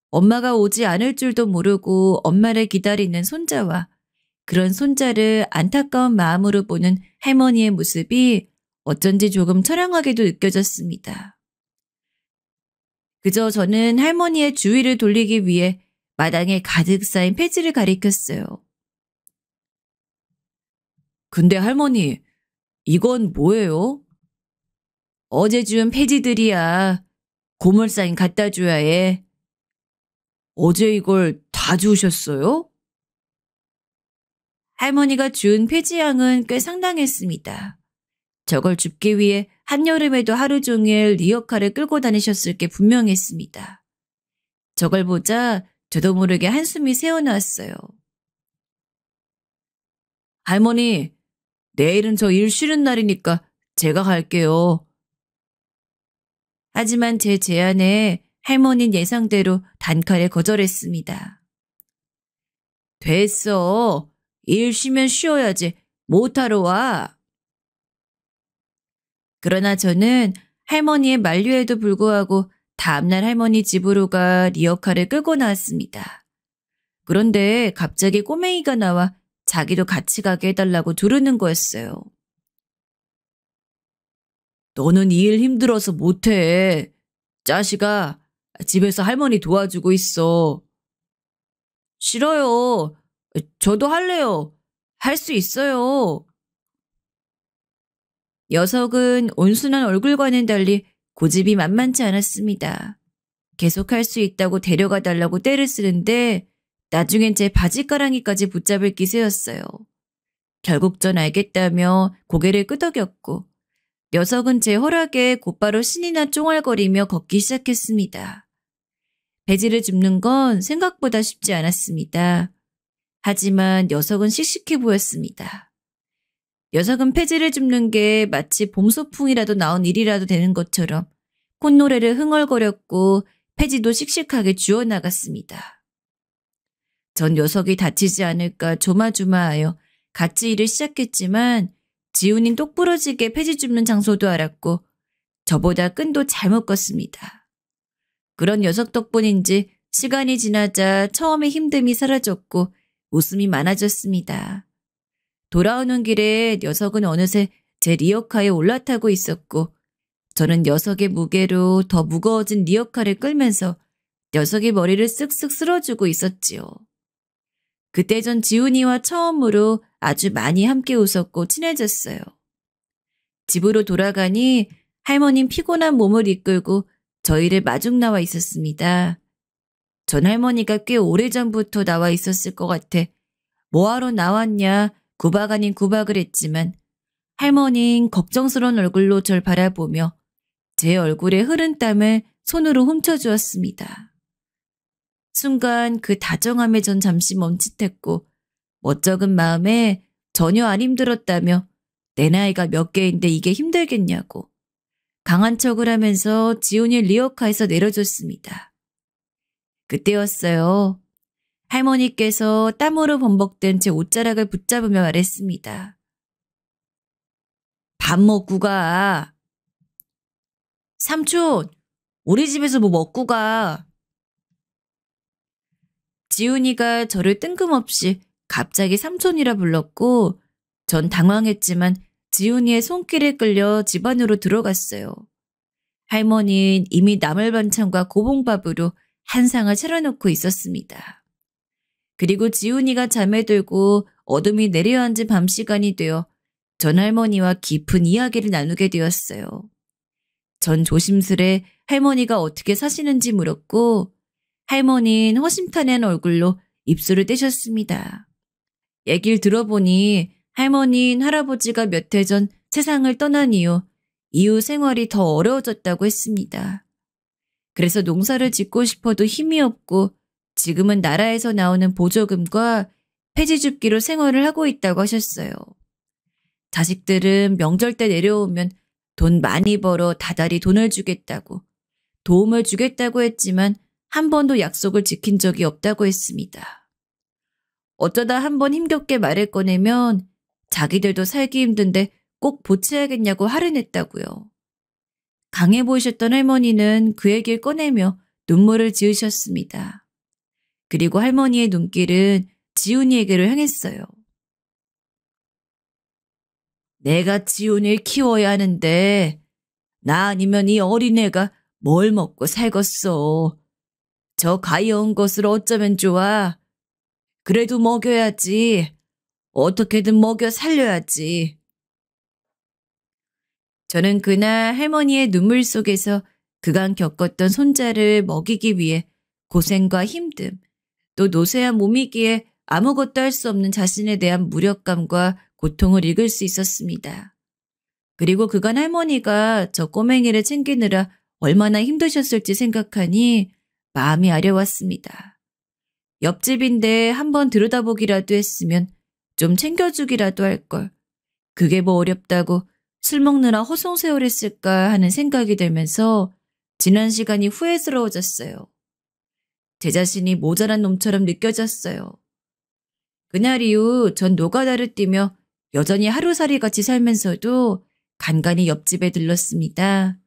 엄마가 오지 않을 줄도 모르고 엄마를 기다리는 손자와 그런 손자를 안타까운 마음으로 보는 할머니의 모습이 어쩐지 조금 처량하게도 느껴졌습니다. 그저 저는 할머니의 주위를 돌리기 위해 마당에 가득 쌓인 폐지를 가리켰어요. 근데 할머니, 이건 뭐예요? 어제 준 폐지들이야. 고물상에 갖다 줘야 해. 어제 이걸 다 주우셨어요? 할머니가 준 폐지양은 꽤 상당했습니다. 저걸 줍기 위해 한여름에도 하루 종일 리어카를 끌고 다니셨을 게 분명했습니다. 저걸 보자 저도 모르게 한숨이 새어나왔어요. 할머니, 내일은 저 일 쉬는 날이니까 제가 갈게요. 하지만 제 제안에 할머니는 예상대로 단칼에 거절했습니다. 됐어. 일 쉬면 쉬어야지. 못하러 와. 그러나 저는 할머니의 만류에도 불구하고 다음날 할머니 집으로 가 리어카를 끌고 나왔습니다. 그런데 갑자기 꼬맹이가 나와 자기도 같이 가게 해달라고 두르는 거였어요. 너는 이 일 힘들어서 못해. 자식아, 집에서 할머니 도와주고 있어. 싫어요. 저도 할래요. 할 수 있어요. 녀석은 온순한 얼굴과는 달리 고집이 만만치 않았습니다. 계속 할 수 있다고 데려가 달라고 떼를 쓰는데 나중엔 제 바지가랑이까지 붙잡을 기세였어요. 결국 전 알겠다며 고개를 끄덕였고 녀석은 제 허락에 곧바로 신이나 쫑알거리며 걷기 시작했습니다. 배지를 줍는 건 생각보다 쉽지 않았습니다. 하지만 녀석은 씩씩해 보였습니다. 녀석은 폐지를 줍는 게 마치 봄소풍이라도 나온 일이라도 되는 것처럼 콧노래를 흥얼거렸고 폐지도 씩씩하게 주워나갔습니다. 전 녀석이 다치지 않을까 조마조마하여 같이 일을 시작했지만 지훈인 똑부러지게 폐지 줍는 장소도 알았고 저보다 끈도 잘 묶었습니다. 그런 녀석 덕분인지 시간이 지나자 처음의 힘듦이 사라졌고 웃음이 많아졌습니다. 돌아오는 길에 녀석은 어느새 제 리어카에 올라타고 있었고 저는 녀석의 무게로 더 무거워진 리어카를 끌면서 녀석의 머리를 쓱쓱 쓸어주고 있었지요. 그때 전 지훈이와 처음으로 아주 많이 함께 웃었고 친해졌어요. 집으로 돌아가니 할머니는 피곤한 몸을 이끌고 저희를 마중 나와 있었습니다. 전 할머니가 꽤 오래전부터 나와 있었을 것 같아 뭐하러 나왔냐 구박 아닌 구박을 했지만 할머니는 걱정스러운 얼굴로 절 바라보며 제 얼굴에 흐른 땀을 손으로 훔쳐주었습니다. 순간 그 다정함에 전 잠시 멈칫했고 멋쩍은 마음에 전혀 안 힘들었다며 내 나이가 몇 개인데 이게 힘들겠냐고 강한 척을 하면서 지훈이 리어카에서 내려줬습니다. 그때였어요. 할머니께서 땀으로 범벅된 제 옷자락을 붙잡으며 말했습니다. 밥 먹고 가. 삼촌, 우리 집에서 뭐 먹고 가. 지훈이가 저를 뜬금없이 갑자기 삼촌이라 불렀고 전 당황했지만 지훈이의 손길에 끌려 집 안으로 들어갔어요. 할머니는 이미 나물 반찬과 고봉밥으로 한 상을 차려놓고 있었습니다. 그리고 지훈이가 잠에 들고 어둠이 내려앉은 밤 시간이 되어 전 할머니와 깊은 이야기를 나누게 되었어요. 전 조심스레 할머니가 어떻게 사시는지 물었고 할머니는 허심탄회한 얼굴로 입술을 떼셨습니다. 얘기를 들어보니 할머니는 할아버지가 몇 해 전 세상을 떠난 이후 생활이 더 어려워졌다고 했습니다. 그래서 농사를 짓고 싶어도 힘이 없고 지금은 나라에서 나오는 보조금과 폐지줍기로 생활을 하고 있다고 하셨어요. 자식들은 명절 때 내려오면 돈 많이 벌어 다달이 돈을 주겠다고 도움을 주겠다고 했지만 한 번도 약속을 지킨 적이 없다고 했습니다. 어쩌다 한 번 힘겹게 말을 꺼내면 자기들도 살기 힘든데 꼭 보채야겠냐고 화를 냈다고요. 강해 보이셨던 할머니는 그 얘기를 꺼내며 눈물을 지으셨습니다. 그리고 할머니의 눈길은 지훈이에게로 향했어요. 내가 지훈이를 키워야 하는데 나 아니면 이 어린애가 뭘 먹고 살겠어. 저 가여운 것을 어쩌면 좋아. 그래도 먹여야지. 어떻게든 먹여 살려야지. 저는 그날 할머니의 눈물 속에서 그간 겪었던 손자를 먹이기 위해 고생과 힘듦, 또 노쇠한 몸이기에 아무것도 할 수 없는 자신에 대한 무력감과 고통을 읽을 수 있었습니다. 그리고 그간 할머니가 저 꼬맹이를 챙기느라 얼마나 힘드셨을지 생각하니 마음이 아려왔습니다. 옆집인데 한번 들여다보기라도 했으면 좀 챙겨주기라도 할걸. 그게 뭐 어렵다고 술 먹느라 허송세월했을까 하는 생각이 들면서 지난 시간이 후회스러워졌어요. 제 자신이 모자란 놈처럼 느껴졌어요. 그날 이후 전 노가다를 뛰며 여전히 하루살이같이 살면서도 간간히 옆집에 들렀습니다.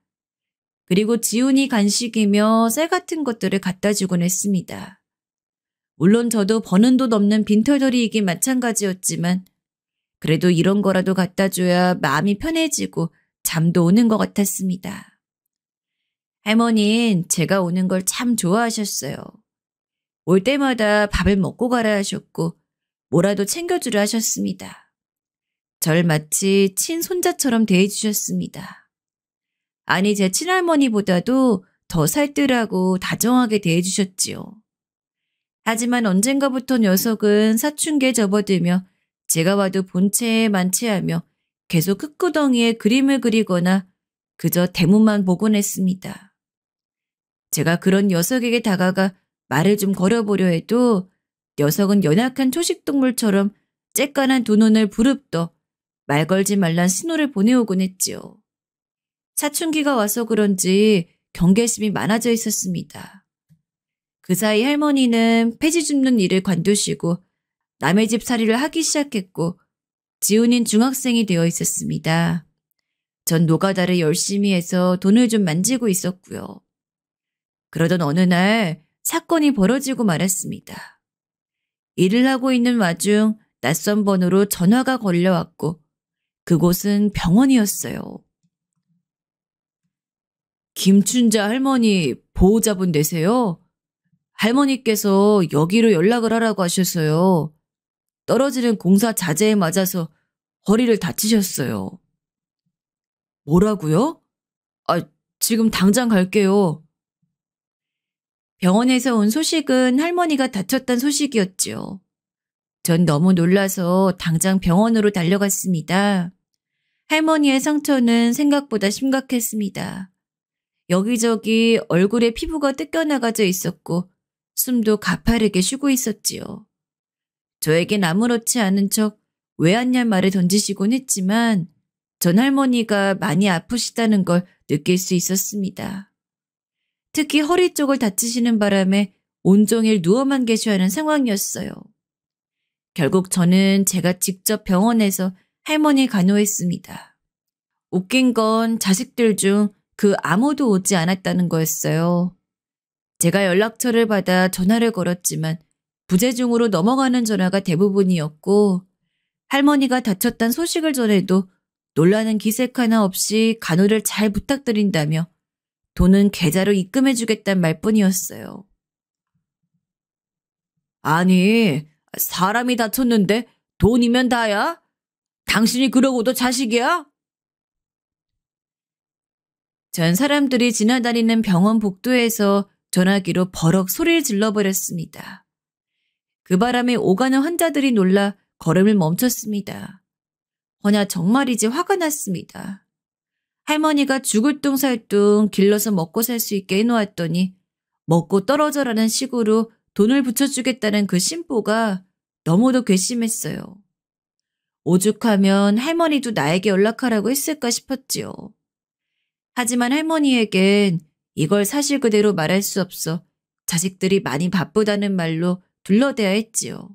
그리고 지훈이 간식이며 쌀 같은 것들을 갖다 주곤 했습니다. 물론 저도 버는 돈 없는 빈털터리이긴 마찬가지였지만 그래도 이런 거라도 갖다 줘야 마음이 편해지고 잠도 오는 것 같았습니다. 할머니는 제가 오는 걸 참 좋아하셨어요. 올 때마다 밥을 먹고 가라 하셨고 뭐라도 챙겨주려 하셨습니다. 절 마치 친손자처럼 대해주셨습니다. 아니 제 친할머니보다도 더 살뜰하고 다정하게 대해주셨지요. 하지만 언젠가부터 녀석은 사춘기에 접어들며 제가 와도 본체에 만취하며 계속 흙구덩이에 그림을 그리거나 그저 대문만 보곤 했습니다. 제가 그런 녀석에게 다가가 말을 좀 걸어보려 해도 녀석은 연약한 초식동물처럼 쬐깐한 두 눈을 부릅떠 말 걸지 말란 신호를 보내오곤 했지요. 사춘기가 와서 그런지 경계심이 많아져 있었습니다. 그 사이 할머니는 폐지 줍는 일을 관두시고 남의 집 살이를 하기 시작했고 지훈인 중학생이 되어 있었습니다. 전 노가다를 열심히 해서 돈을 좀 만지고 있었고요. 그러던 어느 날 사건이 벌어지고 말았습니다. 일을 하고 있는 와중 낯선 번호로 전화가 걸려왔고 그곳은 병원이었어요. 김춘자 할머니 보호자분 되세요? 할머니께서 여기로 연락을 하라고 하셔서요. 떨어지는 공사 자재에 맞아서 허리를 다치셨어요. 뭐라고요? 지금 당장 갈게요. 병원에서 온 소식은 할머니가 다쳤다는 소식이었지요. 전 너무 놀라서 당장 병원으로 달려갔습니다. 할머니의 상처는 생각보다 심각했습니다. 여기저기 얼굴에 피부가 뜯겨나가져 있었고 숨도 가파르게 쉬고 있었지요. 저에겐 아무렇지 않은 척 왜 왔냐 말을 던지시곤 했지만 전 할머니가 많이 아프시다는 걸 느낄 수 있었습니다. 특히 허리 쪽을 다치시는 바람에 온종일 누워만 계셔야 하는 상황이었어요. 결국 저는 제가 직접 병원에서 할머니 간호했습니다. 웃긴 건 자식들 중 그 아무도 오지 않았다는 거였어요. 제가 연락처를 받아 전화를 걸었지만 부재중으로 넘어가는 전화가 대부분이었고 할머니가 다쳤다는 소식을 전해도 놀라는 기색 하나 없이 간호를 잘 부탁드린다며 돈은 계좌로 입금해주겠다는 말뿐이었어요. 아니, 사람이 다쳤는데 돈이면 다야? 당신이 그러고도 자식이야? 전 사람들이 지나다니는 병원 복도에서 전화기로 버럭 소리를 질러버렸습니다. 그 바람에 오가는 환자들이 놀라 걸음을 멈췄습니다. 허나 정말이지 화가 났습니다. 할머니가 죽을 둥 살 둥 길러서 먹고 살 수 있게 해놓았더니 먹고 떨어져라는 식으로 돈을 붙여주겠다는 그 심보가 너무도 괘씸했어요. 오죽하면 할머니도 나에게 연락하라고 했을까 싶었지요. 하지만 할머니에겐 이걸 사실 그대로 말할 수 없어 자식들이 많이 바쁘다는 말로 둘러대야 했지요.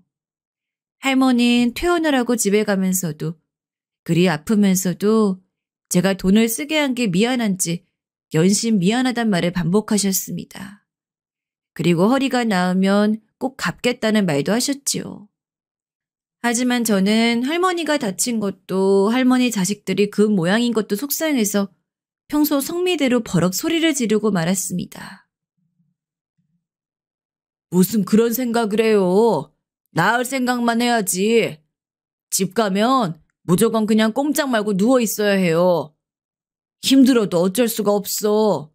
할머니는 퇴원을 하고 집에 가면서도 그리 아프면서도 제가 돈을 쓰게 한 게 미안한지 연신 미안하단 말을 반복하셨습니다. 그리고 허리가 나으면 꼭 갚겠다는 말도 하셨지요. 하지만 저는 할머니가 다친 것도 할머니 자식들이 그 모양인 것도 속상해서 평소 성미대로 버럭 소리를 지르고 말았습니다. 무슨 그런 생각을 해요. 나을 생각만 해야지. 집 가면 무조건 그냥 꼼짝 말고 누워 있어야 해요. 힘들어도 어쩔 수가 없어.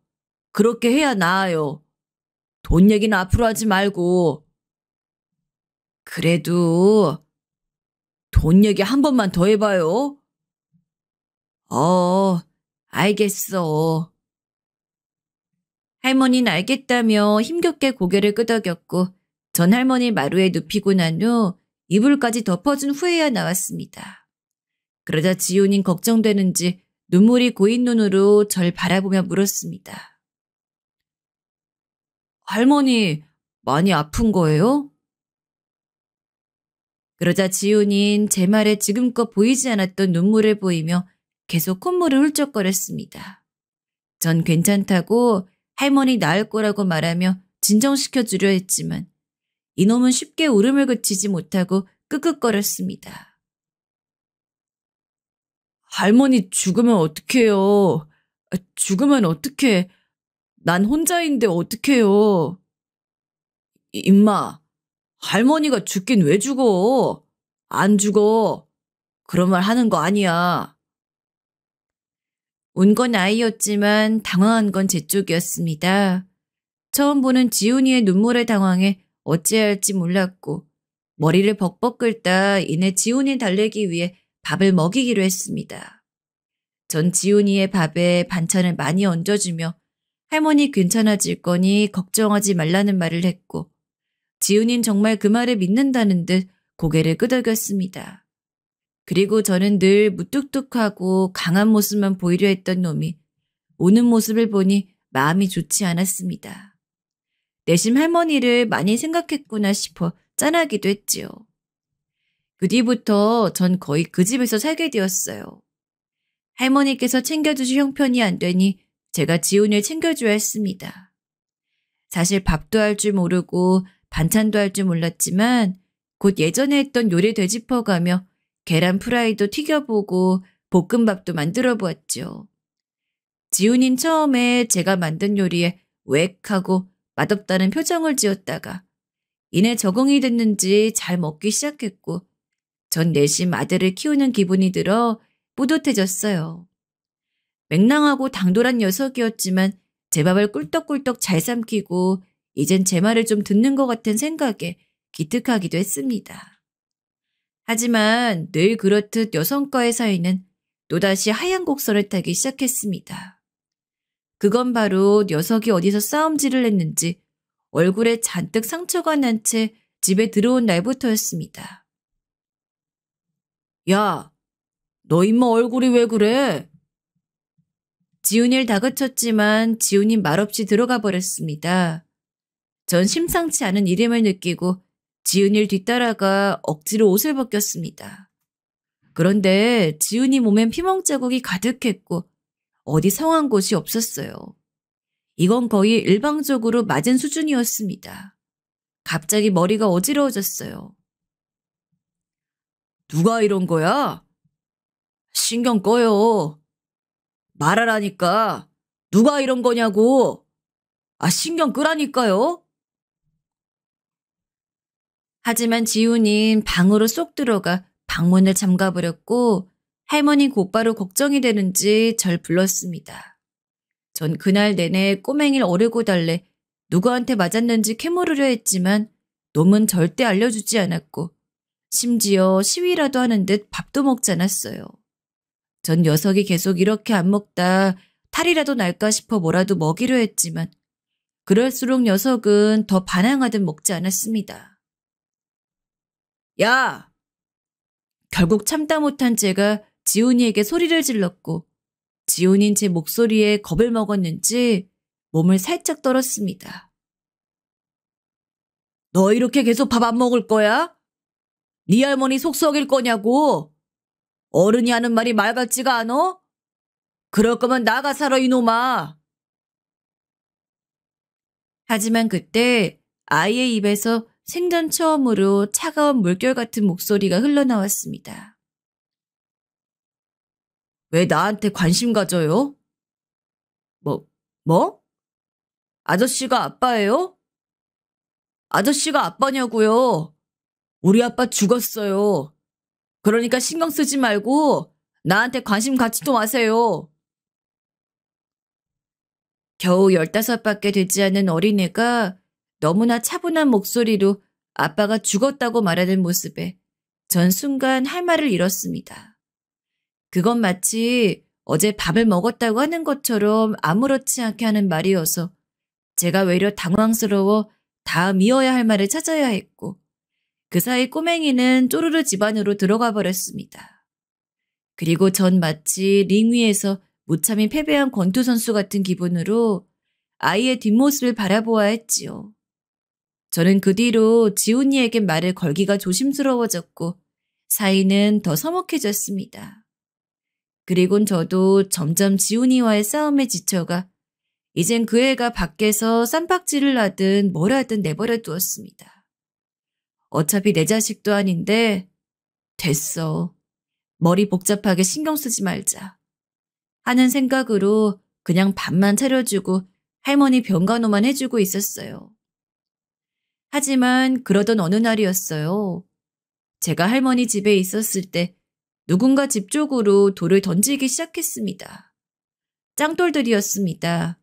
그렇게 해야 나아요. 돈 얘기는 앞으로 하지 말고. 그래도 돈 얘기 한 번만 더 해봐요. 알겠어. 할머니는 알겠다며 힘겹게 고개를 끄덕였고 전 할머니 마루에 눕히고 난 후 이불까지 덮어준 후에야 나왔습니다. 그러자 지훈이 걱정되는지 눈물이 고인 눈으로 절 바라보며 물었습니다. 할머니 많이 아픈 거예요? 그러자 지훈이 제 말에 지금껏 보이지 않았던 눈물을 보이며 계속 콧물을 훌쩍거렸습니다. 전 괜찮다고 할머니 나을 거라고 말하며 진정시켜주려 했지만 이놈은 쉽게 울음을 그치지 못하고 끄끄거렸습니다. 할머니 죽으면 어떡해요. 죽으면 어떡해. 난 혼자인데 어떡해요. 임마, 할머니가 죽긴 왜 죽어? 안 죽어. 그런 말 하는 거 아니야. 운 건 아이였지만 당황한 건 제 쪽이었습니다. 처음 보는 지훈이의 눈물에 당황해 어찌해야 할지 몰랐고 머리를 벅벅 긁다 이내 지훈이 달래기 위해 밥을 먹이기로 했습니다. 전 지훈이의 밥에 반찬을 많이 얹어주며 할머니 괜찮아질 거니 걱정하지 말라는 말을 했고 지훈이는 정말 그 말을 믿는다는 듯 고개를 끄덕였습니다. 그리고 저는 늘 무뚝뚝하고 강한 모습만 보이려 했던 놈이 우는 모습을 보니 마음이 좋지 않았습니다. 내심 할머니를 많이 생각했구나 싶어 짠하기도 했지요. 그 뒤부터 전 거의 그 집에서 살게 되었어요. 할머니께서 챙겨주실 형편이 안 되니 제가 지훈이를 챙겨줘야 했습니다. 사실 밥도 할 줄 모르고 반찬도 할 줄 몰랐지만 곧 예전에 했던 요리 되짚어가며 계란 프라이도 튀겨보고 볶음밥도 만들어 보았죠. 지훈이는 처음에 제가 만든 요리에 웩 하고 맛없다는 표정을 지었다가 이내 적응이 됐는지 잘 먹기 시작했고 전 내심 아들을 키우는 기분이 들어 뿌듯해졌어요. 맹랑하고 당돌한 녀석이었지만 제 밥을 꿀떡꿀떡 잘 삼키고 이젠 제 말을 좀 듣는 것 같은 생각에 기특하기도 했습니다. 하지만 늘 그렇듯 여성과의 사이는 또다시 하얀 곡선을 타기 시작했습니다. 그건 바로 녀석이 어디서 싸움질을 했는지 얼굴에 잔뜩 상처가 난 채 집에 들어온 날부터였습니다. 야, 너 임마 얼굴이 왜 그래? 지훈이를 다그쳤지만 지훈이 말없이 들어가 버렸습니다. 전 심상치 않은 이름을 느끼고 지훈이를 뒤따라가 억지로 옷을 벗겼습니다. 그런데 지훈이 몸엔 피멍 자국이 가득했고 어디 성한 곳이 없었어요. 이건 거의 일방적으로 맞은 수준이었습니다. 갑자기 머리가 어지러워졌어요. 누가 이런 거야? 신경 꺼요. 말하라니까. 누가 이런 거냐고. 신경 끄라니까요. 하지만 지훈이 방으로 쏙 들어가 방문을 잠가버렸고 할머니 곧바로 걱정이 되는지 절 불렀습니다. 전 그날 내내 꼬맹이를 어르고 달래 누구한테 맞았는지 캐물으려 했지만 놈은 절대 알려주지 않았고 심지어 시위라도 하는 듯 밥도 먹지 않았어요. 전 녀석이 계속 이렇게 안 먹다 탈이라도 날까 싶어 뭐라도 먹이려 했지만 그럴수록 녀석은 더 반항하듯 먹지 않았습니다. 야! 결국 참다 못한 제가 지훈이에게 소리를 질렀고 지훈이는 제 목소리에 겁을 먹었는지 몸을 살짝 떨었습니다. 너 이렇게 계속 밥 안 먹을 거야? 네 할머니 속 썩일 거냐고? 어른이 하는 말이 말 같지가 않어? 그럴 거면 나가 살아 이놈아. 하지만 그때 아이의 입에서 생전 처음으로 차가운 물결 같은 목소리가 흘러나왔습니다. 왜 나한테 관심 가져요? 뭐? 아저씨가 아빠예요? 아저씨가 아빠냐고요. 우리 아빠 죽었어요. 그러니까 신경 쓰지 말고 나한테 관심 갖지도 마세요. 겨우 15밖에 되지 않은 어린애가 너무나 차분한 목소리로 아빠가 죽었다고 말하는 모습에 전 순간 할 말을 잃었습니다. 그건 마치 어제 밥을 먹었다고 하는 것처럼 아무렇지 않게 하는 말이어서 제가 외려 당황스러워 다음 이어야 할 말을 찾아야 했고 그 사이 꼬맹이는 쪼르르 집 안으로 들어가 버렸습니다. 그리고 전 마치 링 위에서 무참히 패배한 권투 선수 같은 기분으로 아이의 뒷모습을 바라보아야 했지요. 저는 그 뒤로 지훈이에게 말을 걸기가 조심스러워졌고 사이는 더 서먹해졌습니다. 그리곤 저도 점점 지훈이와의 싸움에 지쳐가 이젠 그 애가 밖에서 쌈박질을 하든 뭘 하든 내버려 두었습니다. 어차피 내 자식도 아닌데 됐어. 머리 복잡하게 신경 쓰지 말자 하는 생각으로 그냥 밥만 차려주고 할머니 병간호만 해주고 있었어요. 하지만 그러던 어느 날이었어요. 제가 할머니 집에 있었을 때 누군가 집 쪽으로 돌을 던지기 시작했습니다. 짱돌들이었습니다.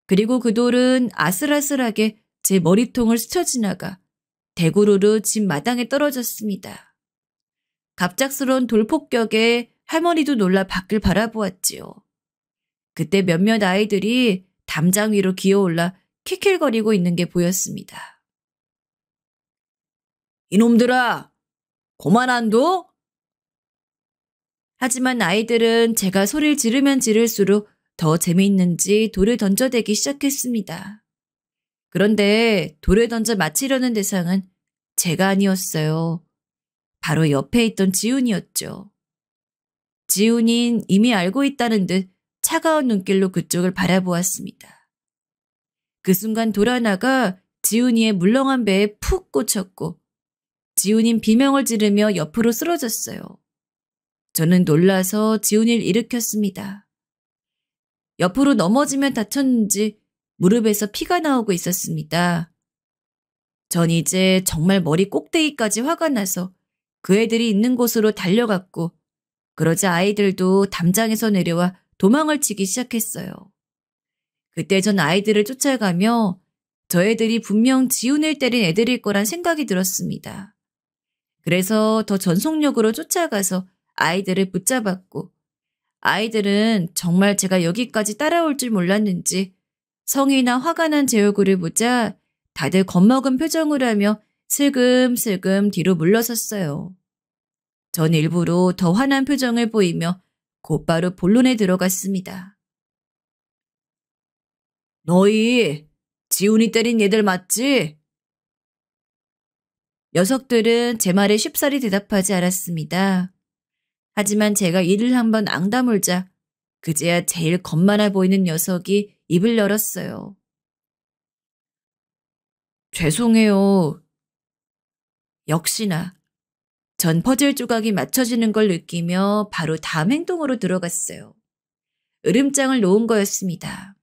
그리고 그 돌은 아슬아슬하게 제 머리통을 스쳐 지나가 대구르르 집 마당에 떨어졌습니다. 갑작스러운 돌폭격에 할머니도 놀라 밖을 바라보았지요. 그때 몇몇 아이들이 담장 위로 기어올라 킥킬거리고 있는 게 보였습니다. 이놈들아! 고만 안 둬? 하지만 아이들은 제가 소리를 지르면 지를수록 더 재미있는지 돌을 던져대기 시작했습니다. 그런데 돌을 던져 맞히려는 대상은 제가 아니었어요. 바로 옆에 있던 지훈이었죠. 지훈인 이미 알고 있다는 듯 차가운 눈길로 그쪽을 바라보았습니다. 그 순간 돌 하나가 지훈이의 물렁한 배에 푹 꽂혔고 지훈인 비명을 지르며 옆으로 쓰러졌어요. 저는 놀라서 지훈이를 일으켰습니다. 옆으로 넘어지면 다쳤는지 무릎에서 피가 나오고 있었습니다. 전 이제 정말 머리 꼭대기까지 화가 나서 그 애들이 있는 곳으로 달려갔고 그러자 아이들도 담장에서 내려와 도망을 치기 시작했어요. 그때 전 아이들을 쫓아가며 저 애들이 분명 지훈을 때린 애들일 거란 생각이 들었습니다. 그래서 더 전속력으로 쫓아가서 아이들을 붙잡았고 아이들은 정말 제가 여기까지 따라올 줄 몰랐는지 성이나 화가 난 제 얼굴을 보자 다들 겁먹은 표정을 하며 슬금슬금 뒤로 물러섰어요. 전 일부러 더 화난 표정을 보이며 곧바로 본론에 들어갔습니다. 너희 지훈이 때린 얘들 맞지? 녀석들은 제 말에 쉽사리 대답하지 않았습니다. 하지만 제가 이를 한번 앙다물자 그제야 제일 겁 많아 보이는 녀석이 입을 열었어요. 죄송해요. 역시나 전 퍼즐 조각이 맞춰지는 걸 느끼며 바로 다음 행동으로 들어갔어요. 으름장을 놓은 거였습니다.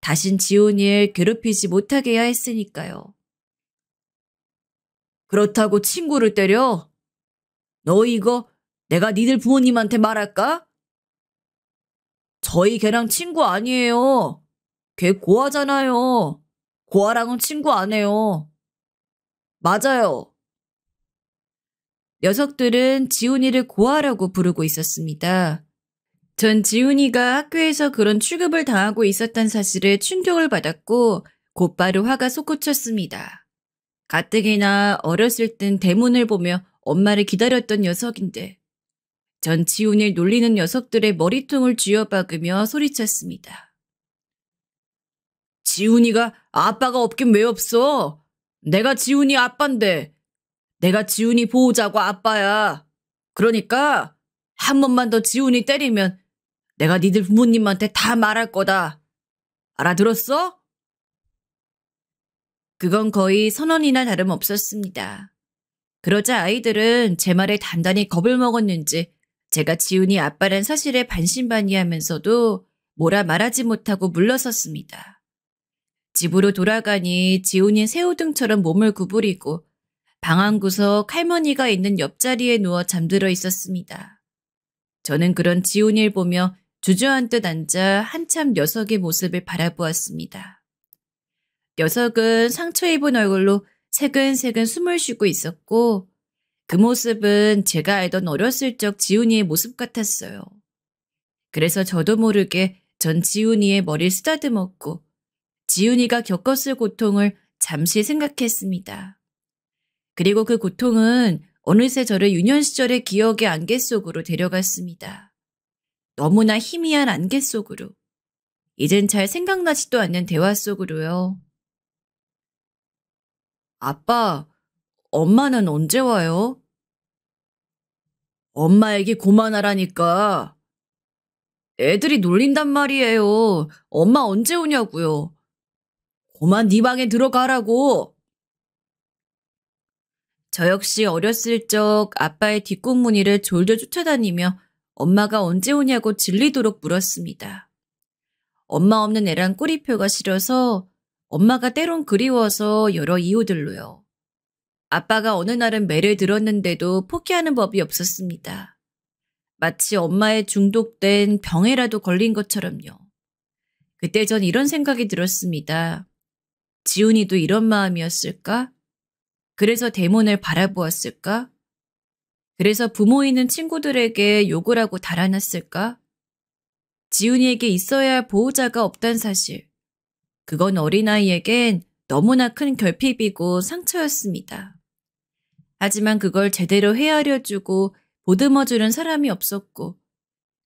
다신 지훈이를 괴롭히지 못하게 해야 했으니까요. 그렇다고 친구를 때려? 너 이거 내가 니들 부모님한테 말할까? 저희 걔랑 친구 아니에요. 걔 고아잖아요. 고아랑은 친구 안 해요. 맞아요. 녀석들은 지훈이를 고아라고 부르고 있었습니다. 전 지훈이가 학교에서 그런 취급을 당하고 있었던 사실에 충격을 받았고 곧바로 화가 솟구쳤습니다. 가뜩이나 어렸을 땐 대문을 보며 엄마를 기다렸던 녀석인데 전 지훈이를 놀리는 녀석들의 머리통을 쥐어박으며 소리쳤습니다. 지훈이가 아빠가 없긴 왜 없어? 내가 지훈이 아빠인데. 내가 지훈이 보호자고 아빠야. 그러니까 한 번만 더 지훈이 때리면 내가 니들 부모님한테 다 말할 거다. 알아들었어? 그건 거의 선언이나 다름없었습니다. 그러자 아이들은 제 말에 단단히 겁을 먹었는지 제가 지훈이 아빠란 사실에 반신반의하면서도 뭐라 말하지 못하고 물러섰습니다. 집으로 돌아가니 지훈이 새우등처럼 몸을 구부리고 방 한 구석 할머니가 있는 옆자리에 누워 잠들어 있었습니다. 저는 그런 지훈이를 보며 주저앉듯 앉아 한참 녀석의 모습을 바라보았습니다. 녀석은 상처 입은 얼굴로 새근새근 숨을 쉬고 있었고 그 모습은 제가 알던 어렸을 적 지훈이의 모습 같았어요. 그래서 저도 모르게 전 지훈이의 머리를 쓰다듬었고 지훈이가 겪었을 고통을 잠시 생각했습니다. 그리고 그 고통은 어느새 저를 유년 시절의 기억의 안개 속으로 데려갔습니다. 너무나 희미한 안개 속으로. 이젠 잘 생각나지도 않는 대화 속으로요. 아빠, 엄마는 언제 와요? 엄마 얘기 그만하라니까. 애들이 놀린단 말이에요. 엄마 언제 오냐고요. 그만 네 방에 들어가라고. 저 역시 어렸을 적 아빠의 뒷공무니를 졸졸 쫓아다니며 엄마가 언제 오냐고 질리도록 물었습니다. 엄마 없는 애랑 꼬리표가 싫어서, 엄마가 때론 그리워서 여러 이유들로요. 아빠가 어느 날은 매를 들었는데도 포기하는 법이 없었습니다. 마치 엄마의 중독된 병에라도 걸린 것처럼요. 그때 전 이런 생각이 들었습니다. 지훈이도 이런 마음이었을까? 그래서 대문을 바라보았을까? 그래서 부모 있는 친구들에게 욕을 하고 달아났을까? 지훈이에게 있어야 할 보호자가 없단 사실. 그건 어린아이에겐 너무나 큰 결핍이고 상처였습니다. 하지만 그걸 제대로 헤아려주고 보듬어주는 사람이 없었고,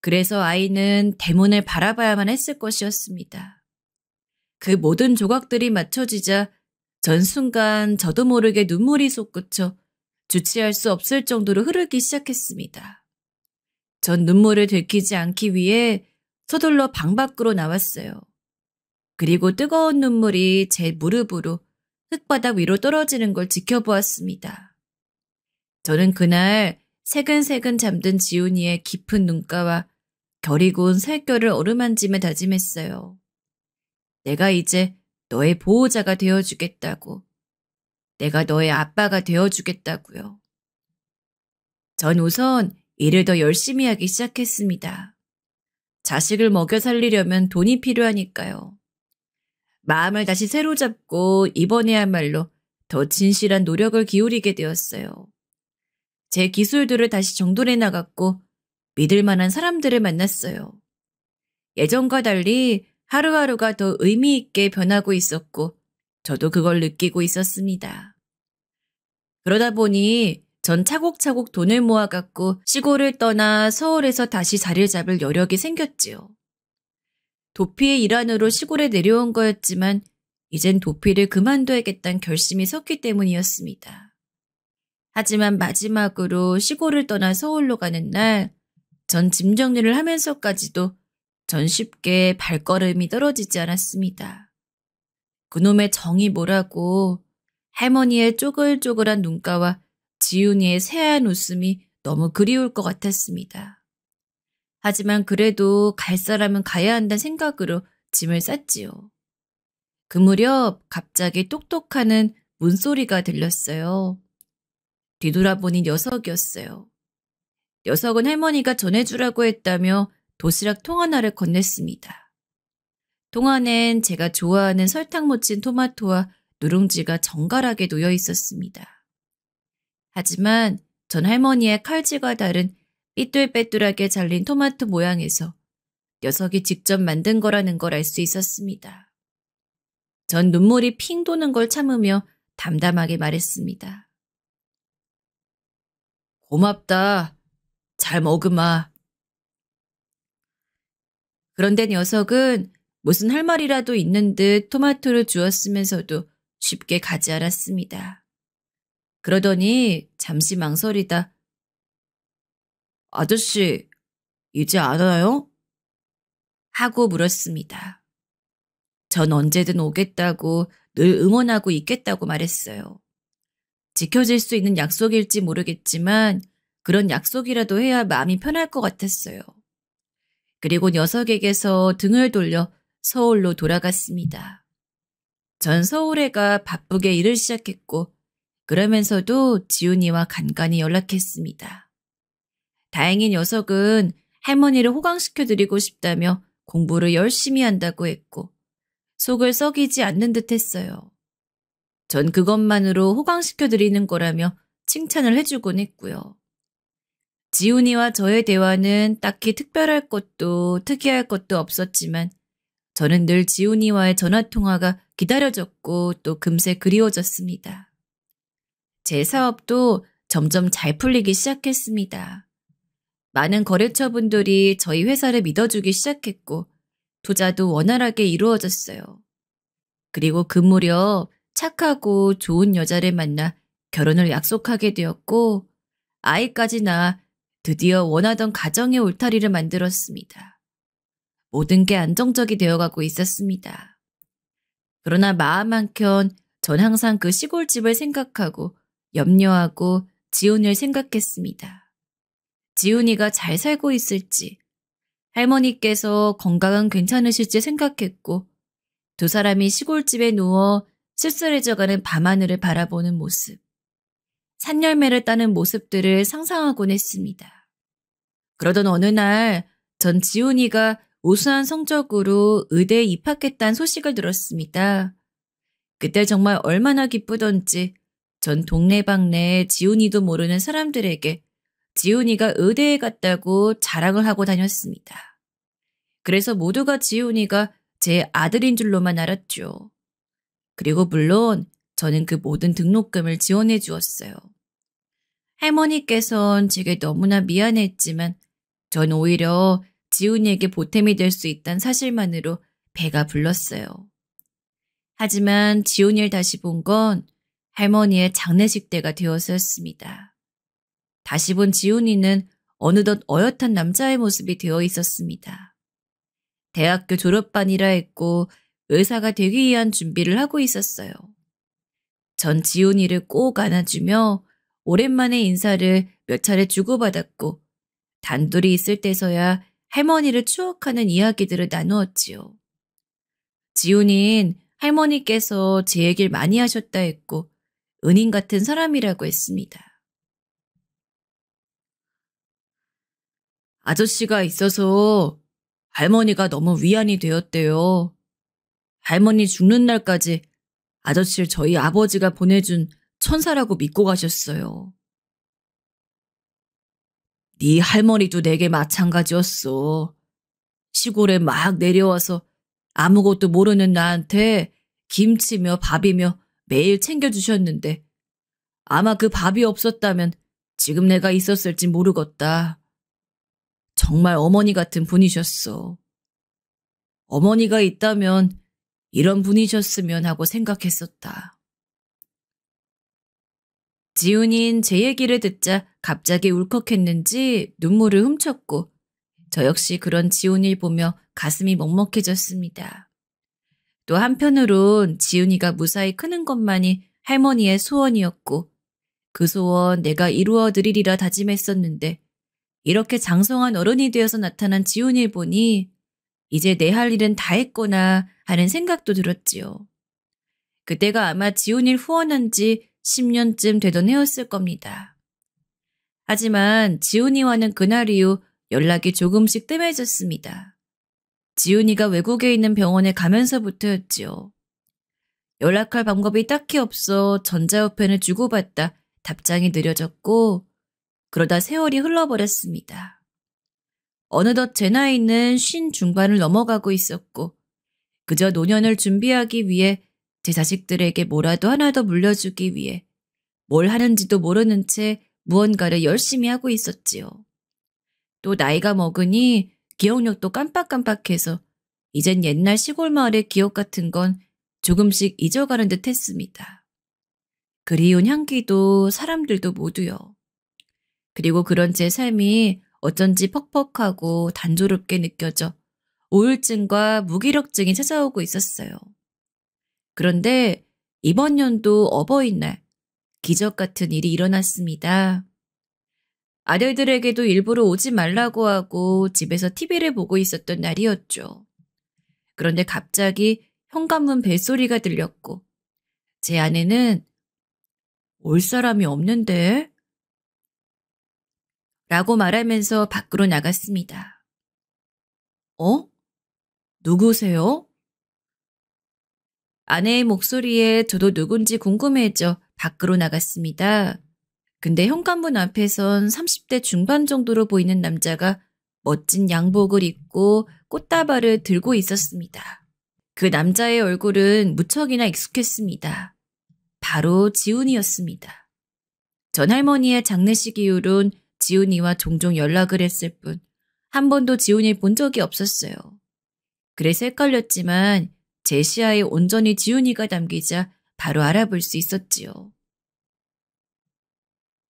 그래서 아이는 대문을 바라봐야만 했을 것이었습니다. 그 모든 조각들이 맞춰지자 전 순간 저도 모르게 눈물이 솟구쳐 주체할 수 없을 정도로 흐르기 시작했습니다. 전 눈물을 들키지 않기 위해 서둘러 방 밖으로 나왔어요. 그리고 뜨거운 눈물이 제 무릎으로 흙바닥 위로 떨어지는 걸 지켜보았습니다. 저는 그날 새근새근 잠든 지훈이의 깊은 눈가와 결이 고운 살결을 어루만지며 다짐했어요. 내가 이제 너의 보호자가 되어주겠다고. 내가 너의 아빠가 되어주겠다고요. 전 우선 일을 더 열심히 하기 시작했습니다. 자식을 먹여 살리려면 돈이 필요하니까요. 마음을 다시 새로 잡고 이번에야말로 더 진실한 노력을 기울이게 되었어요. 제 기술들을 다시 정돈해 나갔고 믿을 만한 사람들을 만났어요. 예전과 달리 하루하루가 더 의미 있게 변하고 있었고 저도 그걸 느끼고 있었습니다. 그러다 보니 전 차곡차곡 돈을 모아갖고 시골을 떠나 서울에서 다시 자리를 잡을 여력이 생겼지요. 도피의 일환으로 시골에 내려온 거였지만 이젠 도피를 그만둬야겠다는 결심이 섰기 때문이었습니다. 하지만 마지막으로 시골을 떠나 서울로 가는 날, 전 짐 정리를 하면서까지도 전 쉽게 발걸음이 떨어지지 않았습니다. 그놈의 정이 뭐라고, 할머니의 쪼글쪼글한 눈가와 지훈이의 새하얀 웃음이 너무 그리울 것 같았습니다. 하지만 그래도 갈 사람은 가야 한다는 생각으로 짐을 쌌지요. 그 무렵 갑자기 똑똑하는 문소리가 들렸어요. 뒤돌아보니 녀석이었어요. 녀석은 할머니가 전해주라고 했다며 도시락 통 하나를 건넸습니다. 통 안엔 제가 좋아하는 설탕 묻힌 토마토와 누룽지가 정갈하게 놓여 있었습니다. 하지만 전 할머니의 칼질과 다른 삐뚤빼뚤하게 잘린 토마토 모양에서 녀석이 직접 만든 거라는 걸 알 수 있었습니다. 전 눈물이 핑 도는 걸 참으며 담담하게 말했습니다. 고맙다. 잘 먹으마. 그런데 녀석은 무슨 할 말이라도 있는 듯 토마토를 주었으면서도 쉽게 가지 않았습니다. 그러더니 잠시 망설이다. 아저씨, 이제 안 와요? 하고 물었습니다. 전 언제든 오겠다고 늘 응원하고 있겠다고 말했어요. 지켜질 수 있는 약속일지 모르겠지만 그런 약속이라도 해야 마음이 편할 것 같았어요. 그리고 녀석에게서 등을 돌려 서울로 돌아갔습니다. 전 서울에가 바쁘게 일을 시작했고 그러면서도 지훈이와 간간히 연락했습니다. 다행히 녀석은 할머니를 호강시켜드리고 싶다며 공부를 열심히 한다고 했고 속을 썩이지 않는 듯 했어요. 전 그것만으로 호강시켜드리는 거라며 칭찬을 해주곤 했고요. 지훈이와 저의 대화는 딱히 특별할 것도 특이할 것도 없었지만 저는 늘 지훈이와의 전화통화가 기다려졌고 또 금세 그리워졌습니다. 제 사업도 점점 잘 풀리기 시작했습니다. 많은 거래처분들이 저희 회사를 믿어주기 시작했고 투자도 원활하게 이루어졌어요. 그리고 그 무렵 착하고 좋은 여자를 만나 결혼을 약속하게 되었고 아이까지 낳아 드디어 원하던 가정의 울타리를 만들었습니다. 모든 게 안정적이 되어가고 있었습니다. 그러나 마음 한켠 전 항상 그 시골집을 생각하고 염려하고 지훈이를 생각했습니다. 지훈이가 잘 살고 있을지, 할머니께서 건강은 괜찮으실지 생각했고 두 사람이 시골집에 누워 쓸쓸해져가는 밤하늘을 바라보는 모습, 산열매를 따는 모습들을 상상하곤 했습니다. 그러던 어느 날 전 지훈이가 우수한 성적으로 의대에 입학했다는 소식을 들었습니다. 그때 정말 얼마나 기쁘던지 전 동네방네 지훈이도 모르는 사람들에게 지훈이가 의대에 갔다고 자랑을 하고 다녔습니다. 그래서 모두가 지훈이가 제 아들인 줄로만 알았죠. 그리고 물론 저는 그 모든 등록금을 지원해 주었어요. 할머니께선 제게 너무나 미안했지만 전 오히려 지훈이에게 보탬이 될 수 있다는 사실만으로 배가 불렀어요. 하지만 지훈이를 다시 본 건 할머니의 장례식 때가 되어서였습니다. 다시 본 지훈이는 어느덧 어엿한 남자의 모습이 되어 있었습니다. 대학교 졸업반이라 했고 의사가 되기 위한 준비를 하고 있었어요. 전 지훈이를 꼭 안아주며 오랜만에 인사를 몇 차례 주고받았고 단둘이 있을 때서야 할머니를 추억하는 이야기들을 나누었지요. 지훈이는 할머니께서 제 얘기를 많이 하셨다 했고 은인 같은 사람이라고 했습니다. 아저씨가 있어서 할머니가 너무 위안이 되었대요. 할머니 죽는 날까지 아저씨를 저희 아버지가 보내준 천사라고 믿고 가셨어요. 네 할머니도 내게 마찬가지였어. 시골에 막 내려와서 아무것도 모르는 나한테 김치며 밥이며 매일 챙겨주셨는데 아마 그 밥이 없었다면 지금 내가 있었을지 모르겠다. 정말 어머니 같은 분이셨어. 어머니가 있다면 이런 분이셨으면 하고 생각했었다. 지훈이는 제 얘기를 듣자 갑자기 울컥했는지 눈물을 훔쳤고 저 역시 그런 지훈이를 보며 가슴이 먹먹해졌습니다. 또 한편으론 지훈이가 무사히 크는 것만이 할머니의 소원이었고 그 소원 내가 이루어 드리리라 다짐했었는데 이렇게 장성한 어른이 되어서 나타난 지훈이를 보니 이제 내 할 일은 다 했구나 하는 생각도 들었지요. 그때가 아마 지훈이를 후원한 지 10년쯤 되던 해였을 겁니다. 하지만 지훈이와는 그날 이후 연락이 조금씩 뜸해졌습니다. 지훈이가 외국에 있는 병원에 가면서부터였지요. 연락할 방법이 딱히 없어 전자우편을 주고받다 답장이 느려졌고 그러다 세월이 흘러버렸습니다. 어느덧 제 나이는 50 중반을 넘어가고 있었고 그저 노년을 준비하기 위해 제 자식들에게 뭐라도 하나 더 물려주기 위해 뭘 하는지도 모르는 채 무언가를 열심히 하고 있었지요. 또 나이가 먹으니 기억력도 깜빡깜빡해서 이젠 옛날 시골 마을의 기억 같은 건 조금씩 잊어가는 듯 했습니다. 그리운 향기도 사람들도 모두요. 그리고 그런 제 삶이 어쩐지 퍽퍽하고 단조롭게 느껴져 우울증과 무기력증이 찾아오고 있었어요. 그런데 이번 연도 어버이날 기적 같은 일이 일어났습니다. 아들들에게도 일부러 오지 말라고 하고 집에서 TV를 보고 있었던 날이었죠. 그런데 갑자기 현관문 벨소리가 들렸고 제 아내는 올 사람이 없는데? 라고 말하면서 밖으로 나갔습니다. 어? 누구세요? 아내의 목소리에 저도 누군지 궁금해져 밖으로 나갔습니다. 근데 현관문 앞에선 30대 중반 정도로 보이는 남자가 멋진 양복을 입고 꽃다발을 들고 있었습니다. 그 남자의 얼굴은 무척이나 익숙했습니다. 바로 지훈이었습니다. 전 할머니의 장례식 이후론 지훈이와 종종 연락을 했을 뿐 한 번도 지훈이를 본 적이 없었어요. 그래서 헷갈렸지만 제 시야에 온전히 지훈이가 담기자 바로 알아볼 수 있었지요.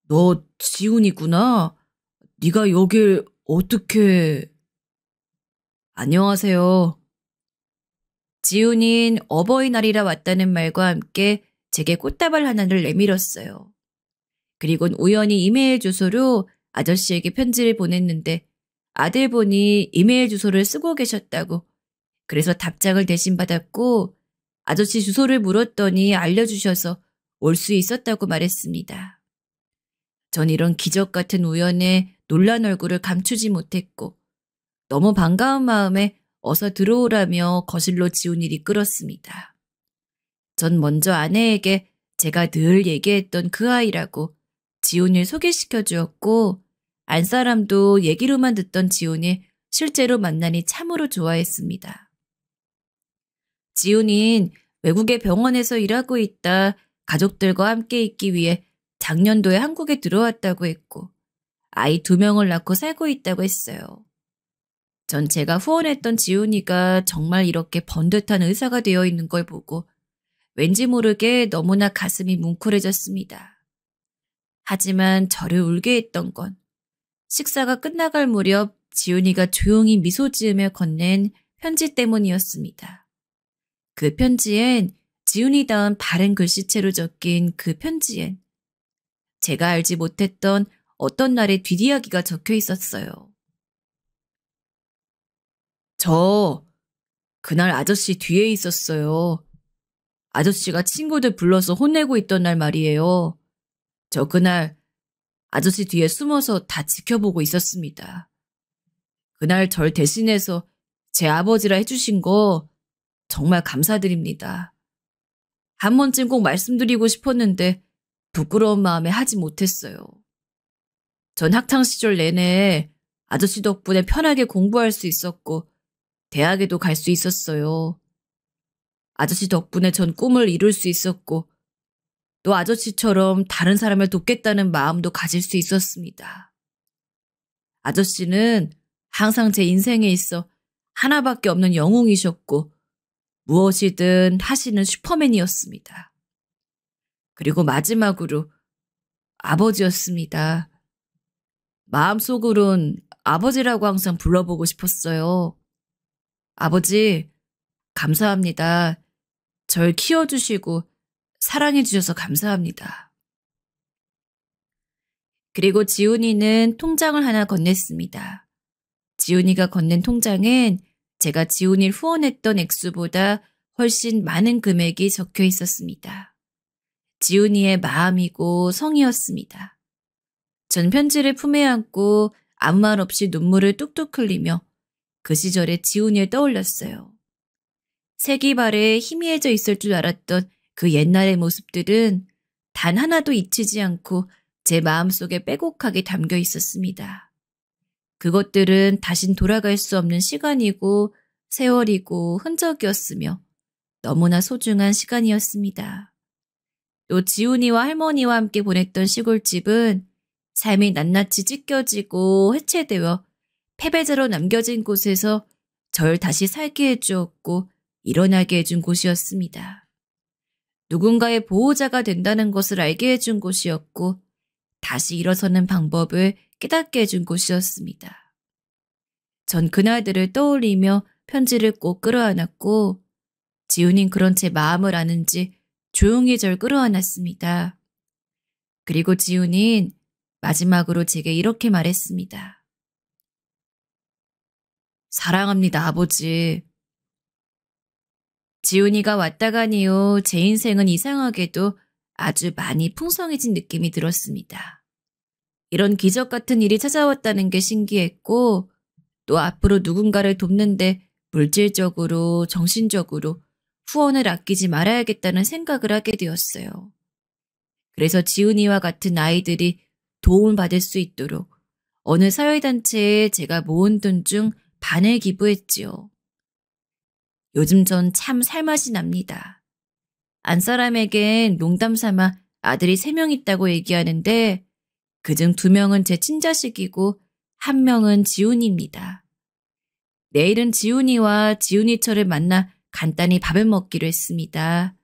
너 지훈이구나. 네가 여길 어떻게... 안녕하세요. 지훈인 어버이날이라 왔다는 말과 함께 제게 꽃다발 하나를 내밀었어요. 그리곤 우연히 이메일 주소로 아저씨에게 편지를 보냈는데 아들 보니 이메일 주소를 쓰고 계셨다고. 그래서 답장을 대신 받았고 아저씨 주소를 물었더니 알려주셔서 올 수 있었다고 말했습니다. 전 이런 기적 같은 우연에 놀란 얼굴을 감추지 못했고 너무 반가운 마음에 어서 들어오라며 거실로 지훈이를 이끌었습니다. 전 먼저 아내에게 제가 늘 얘기했던 그 아이라고 지훈이를 소개시켜 주었고 안사람도 얘기로만 듣던 지훈이 실제로 만나니 참으로 좋아했습니다. 지훈이는 외국의 병원에서 일하고 있다 가족들과 함께 있기 위해 작년도에 한국에 들어왔다고 했고 아이 2명을 낳고 살고 있다고 했어요. 전 제가 후원했던 지훈이가 정말 이렇게 번듯한 의사가 되어 있는 걸 보고 왠지 모르게 너무나 가슴이 뭉클해졌습니다. 하지만 저를 울게 했던 건 식사가 끝나갈 무렵 지훈이가 조용히 미소 지으며 건넨 편지 때문이었습니다. 그 편지엔 지훈이다운 바른 글씨체로 적힌 그 편지엔 제가 알지 못했던 어떤 날의 뒷이야기가 적혀 있었어요. 저 그날 아저씨 뒤에 있었어요. 아저씨가 친구들 불러서 혼내고 있던 날 말이에요. 저 그날 아저씨 뒤에 숨어서 다 지켜보고 있었습니다. 그날 절 대신해서 제 아버지라 해주신 거 정말 감사드립니다. 한 번쯤 꼭 말씀드리고 싶었는데 부끄러운 마음에 하지 못했어요. 전 학창시절 내내 아저씨 덕분에 편하게 공부할 수 있었고 대학에도 갈 수 있었어요. 아저씨 덕분에 전 꿈을 이룰 수 있었고 또 아저씨처럼 다른 사람을 돕겠다는 마음도 가질 수 있었습니다. 아저씨는 항상 제 인생에 있어 하나밖에 없는 영웅이셨고 무엇이든 하시는 슈퍼맨이었습니다. 그리고 마지막으로 아버지였습니다. 마음속으론 아버지라고 항상 불러보고 싶었어요. 아버지, 감사합니다. 절 키워주시고 사랑해주셔서 감사합니다. 그리고 지훈이는 통장을 하나 건넸습니다. 지훈이가 건넨 통장엔 제가 지훈이를 후원했던 액수보다 훨씬 많은 금액이 적혀 있었습니다. 지훈이의 마음이고 성이었습니다. 전 편지를 품에 안고 아무 말 없이 눈물을 뚝뚝 흘리며 그 시절의 지훈이를 떠올렸어요. 세기발에 희미해져 있을 줄 알았던 그 옛날의 모습들은 단 하나도 잊히지 않고 제 마음속에 빼곡하게 담겨 있었습니다. 그것들은 다신 돌아갈 수 없는 시간이고 세월이고 흔적이었으며 너무나 소중한 시간이었습니다. 또 지훈이와 할머니와 함께 보냈던 시골집은 삶이 낱낱이 찢겨지고 해체되어 패배자로 남겨진 곳에서 절 다시 살게 해주었고 일어나게 해준 곳이었습니다. 누군가의 보호자가 된다는 것을 알게 해준 곳이었고 다시 일어서는 방법을 깨닫게 해준 곳이었습니다. 전 그날들을 떠올리며 편지를 꼭 끌어안았고 지훈인 그런 제 마음을 아는지 조용히 절 끌어안았습니다. 그리고 지훈인 마지막으로 제게 이렇게 말했습니다. 사랑합니다, 아버지. 지훈이가 왔다 간 이후 제 인생은 이상하게도 아주 많이 풍성해진 느낌이 들었습니다. 이런 기적 같은 일이 찾아왔다는 게 신기했고 또 앞으로 누군가를 돕는데 물질적으로, 정신적으로 후원을 아끼지 말아야겠다는 생각을 하게 되었어요. 그래서 지훈이와 같은 아이들이 도움을 받을 수 있도록 어느 사회단체에 제가 모은 돈 중 반을 기부했지요. 요즘 전 참 살맛이 납니다. 안사람에겐 농담 삼아 아들이 3명 있다고 얘기하는데 그중 2명은 제 친자식이고 1명은 지훈이입니다. 내일은 지훈이와 지훈이처를 만나 간단히 밥을 먹기로 했습니다.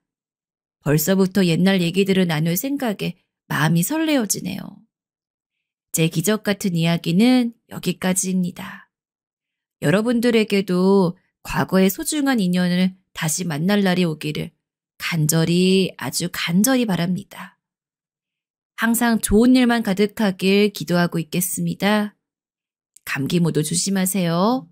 벌써부터 옛날 얘기들을 나눌 생각에 마음이 설레어지네요. 제 기적 같은 이야기는 여기까지입니다. 여러분들에게도 과거의 소중한 인연을 다시 만날 날이 오기를 간절히 아주 간절히 바랍니다. 항상 좋은 일만 가득하길 기도하고 있겠습니다. 감기 모두 조심하세요.